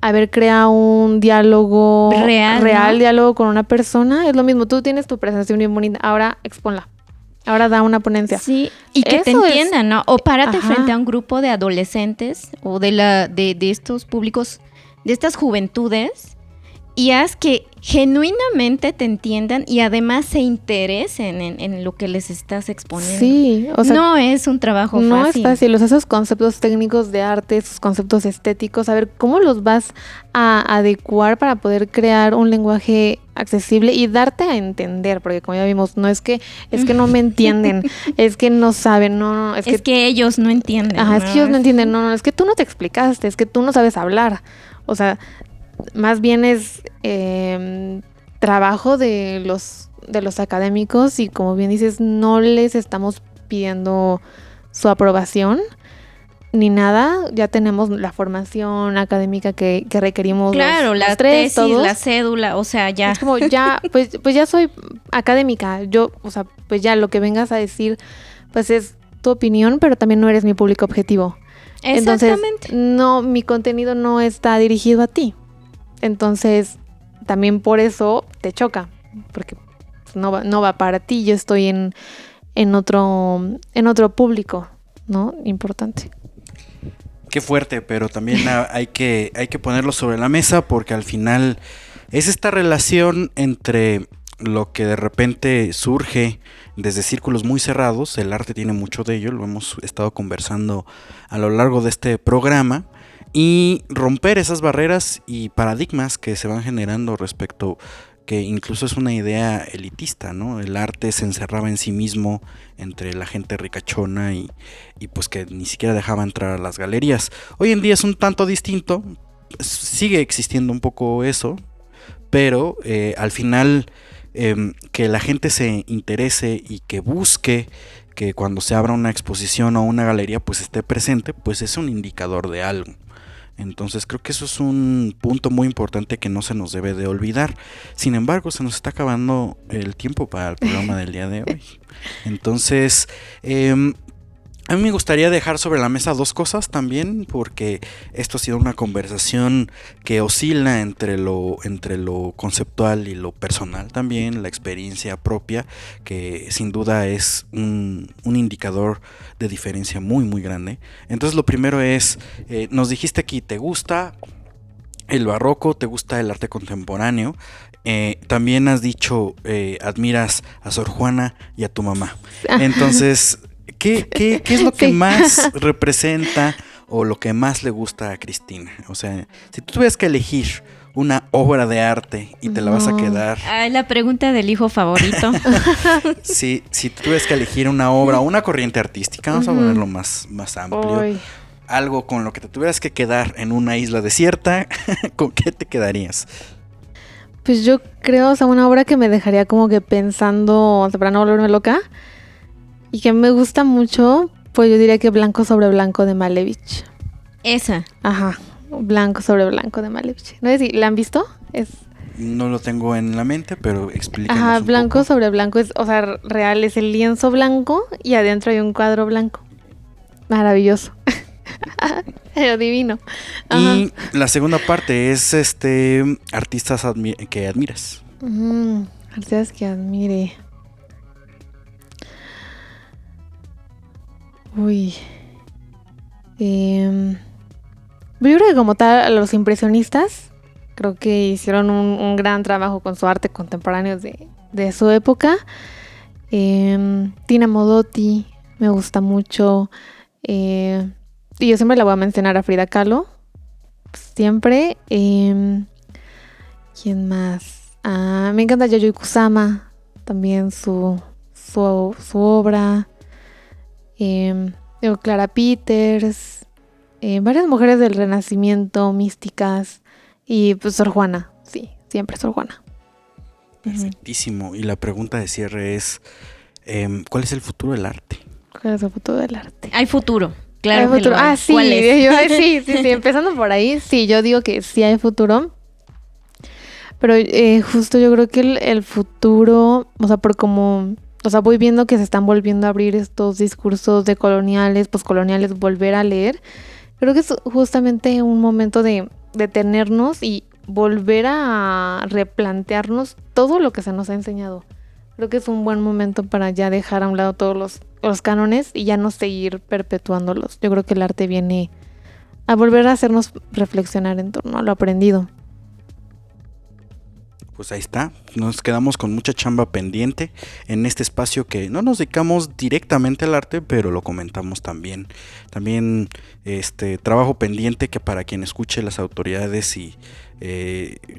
A ver, crea un diálogo real, ¿no? Diálogo con una persona. Es lo mismo, tú tienes tu presentación bien bonita, ahora exponla. Ahora da una ponencia. Sí, y que te entiendan, ¿no? O párate frente a un grupo de adolescentes o de estos públicos, de estas juventudes, y haz que genuinamente te entiendan y además se interesen en lo que les estás exponiendo. Sí, o sea, no es un trabajo fácil. No es fácil, o sea, esos conceptos técnicos de arte, esos conceptos estéticos, a ver cómo los vas a adecuar para poder crear un lenguaje accesible y darte a entender, porque como ya vimos, no es que no me entienden, es que no saben, no, es que ellos no entienden. Ajá, es que ellos no entienden, no, es que tú no te explicaste, es que tú no sabes hablar, o sea, más bien es trabajo de los académicos y como bien dices, no les estamos pidiendo su aprobación ni nada, ya tenemos la formación académica que requerimos. Claro, la tesis, todos. La cédula, o sea, ya. Es como ya, pues ya soy académica, yo, o sea, pues ya lo que vengas a decir, pues es tu opinión, pero también no eres mi público objetivo. Exactamente. Entonces, no, mi contenido no está dirigido a ti. Entonces, también por eso te choca, porque pues no va para ti, yo estoy en otro público, ¿no? Importante. Qué fuerte, pero también hay que ponerlo sobre la mesa porque al final es esta relación entre lo que de repente surge desde círculos muy cerrados, el arte tiene mucho de ello, lo hemos estado conversando a lo largo de este programa, y romper esas barreras y paradigmas que se van generando respecto, que incluso es una idea elitista, ¿no? El arte se encerraba en sí mismo entre la gente ricachona y pues que ni siquiera dejaba entrar a las galerías. Hoy en día es un tanto distinto, sigue existiendo un poco eso, pero al final que la gente se interese y que busque que cuando se abra una exposición o una galería pues esté presente, pues es un indicador de algo. Entonces creo que eso es un punto muy importante que no se nos debe de olvidar. Sin embargo, se nos está acabando el tiempo para el programa del día de hoy. Entonces, a mí me gustaría dejar sobre la mesa dos cosas también, porque esto ha sido una conversación que oscila entre lo conceptual y lo personal también, la experiencia propia, que sin duda es un indicador de diferencia muy muy grande. Entonces lo primero es, nos dijiste aquí, ¿te gusta el barroco? ¿Te gusta el arte contemporáneo? También has dicho, admiras a Sor Juana y a tu mamá. Entonces, ¿qué es lo que más representa o lo que más le gusta a Cristina? O sea, si tú tuvieras que elegir una obra de arte y te la vas a quedar... La pregunta del hijo favorito. Sí, si tú tuvieras que elegir una obra o una corriente artística, vamos a ponerlo más amplio. Uy. Algo con lo que te tuvieras que quedar en una isla desierta, ¿con qué te quedarías? Pues yo creo, o sea, una obra que me dejaría como que pensando, o sea, para no volverme loca, y que me gusta mucho, pues yo diría que Blanco sobre Blanco de Malevich. Esa. Ajá, Blanco sobre Blanco de Malevich. No sé si la han visto. No lo tengo en la mente, pero explícanos. Ajá, un Blanco poco. sobre Blanco es, o sea, real, es el lienzo blanco y adentro hay un cuadro blanco. Maravilloso. Pero divino. Ajá. Y la segunda parte es artistas que admiras. Artistas que admire. Uy. Yo creo que como tal, los impresionistas creo que hicieron un gran trabajo con su arte contemporáneo de su época. Tina Modotti me gusta mucho. Y yo siempre la voy a mencionar a Frida Kahlo. Siempre. ¿Quién más? Me encanta Yayoi Kusama. También su obra. Clara Peters. Varias mujeres del Renacimiento, místicas. Y pues Sor Juana. Sí, siempre Sor Juana. Perfectísimo. Y la pregunta de cierre es, ¿cuál es el futuro del arte? ¿Cuál es el futuro del arte? Hay futuro. Claro ¿Hay que futuro? lo hay. Sí, ¿Cuál es? sí, empezando por ahí, sí, yo digo que sí hay futuro. Pero justo yo creo que el futuro, o sea, por como, o sea, voy viendo que se están volviendo a abrir estos discursos de coloniales, poscoloniales, volver a leer. Creo que es justamente un momento de detenernos y volver a replantearnos todo lo que se nos ha enseñado. Creo que es un buen momento para ya dejar a un lado todos los cánones y ya no seguir perpetuándolos. Yo creo que el arte viene a volver a hacernos reflexionar en torno a lo aprendido. Pues ahí está, nos quedamos con mucha chamba pendiente en este espacio que no nos dedicamos directamente al arte, pero lo comentamos también. También trabajo pendiente que para quien escuche las autoridades y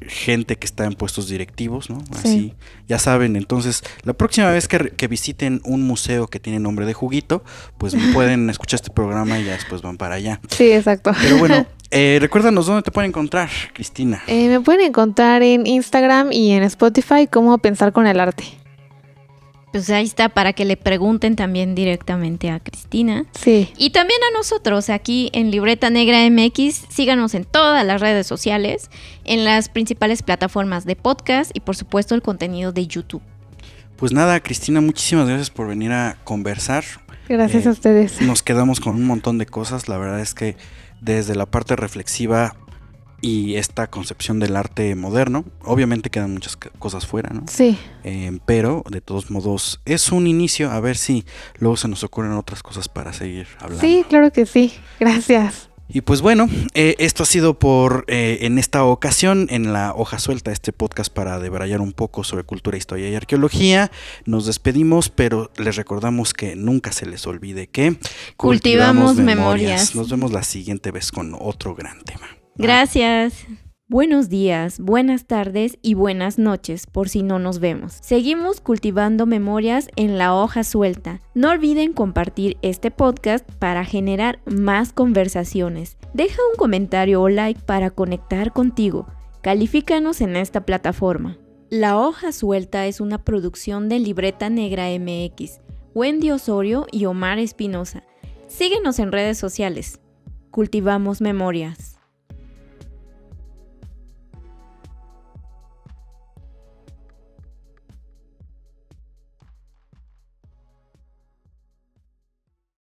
gente que está en puestos directivos, ¿no? Así, Sí. ya saben, entonces la próxima vez que visiten un museo que tiene nombre de Juguito, pues pueden escuchar este programa y ya después van para allá. Sí, exacto. Pero bueno, recuérdanos dónde te pueden encontrar, Cristina. Me pueden encontrar en Instagram y en Spotify como Pensar con el Arte. Pues ahí está, para que le pregunten también directamente a Cristina. Sí. Y también a nosotros, aquí en Libreta Negra MX. Síganos en todas las redes sociales, en las principales plataformas de podcast y por supuesto el contenido de YouTube. Pues nada, Cristina, muchísimas gracias por venir a conversar. Gracias a ustedes. Nos quedamos con un montón de cosas. La verdad es que desde la parte reflexiva y esta concepción del arte moderno. Obviamente quedan muchas cosas fuera, ¿no? Sí. Pero de todos modos es un inicio, a ver si luego se nos ocurren otras cosas para seguir hablando. Sí, claro que sí. Gracias. Y pues bueno, esto ha sido por en esta ocasión en La Hoja Suelta, este podcast para debrayar un poco sobre cultura, historia y arqueología. Nos despedimos, pero les recordamos que nunca se les olvide que cultivamos memorias. Nos vemos la siguiente vez con otro gran tema. Gracias. Buenos días, buenas tardes y buenas noches, por si no nos vemos. Seguimos cultivando memorias en La Hoja Suelta. No olviden compartir este podcast para generar más conversaciones. Deja un comentario o like para conectar contigo. Califícanos en esta plataforma. La Hoja Suelta es una producción de Libreta Negra MX, Wendy Osorio y Omar Espinosa. Síguenos en redes sociales. Cultivamos memorias.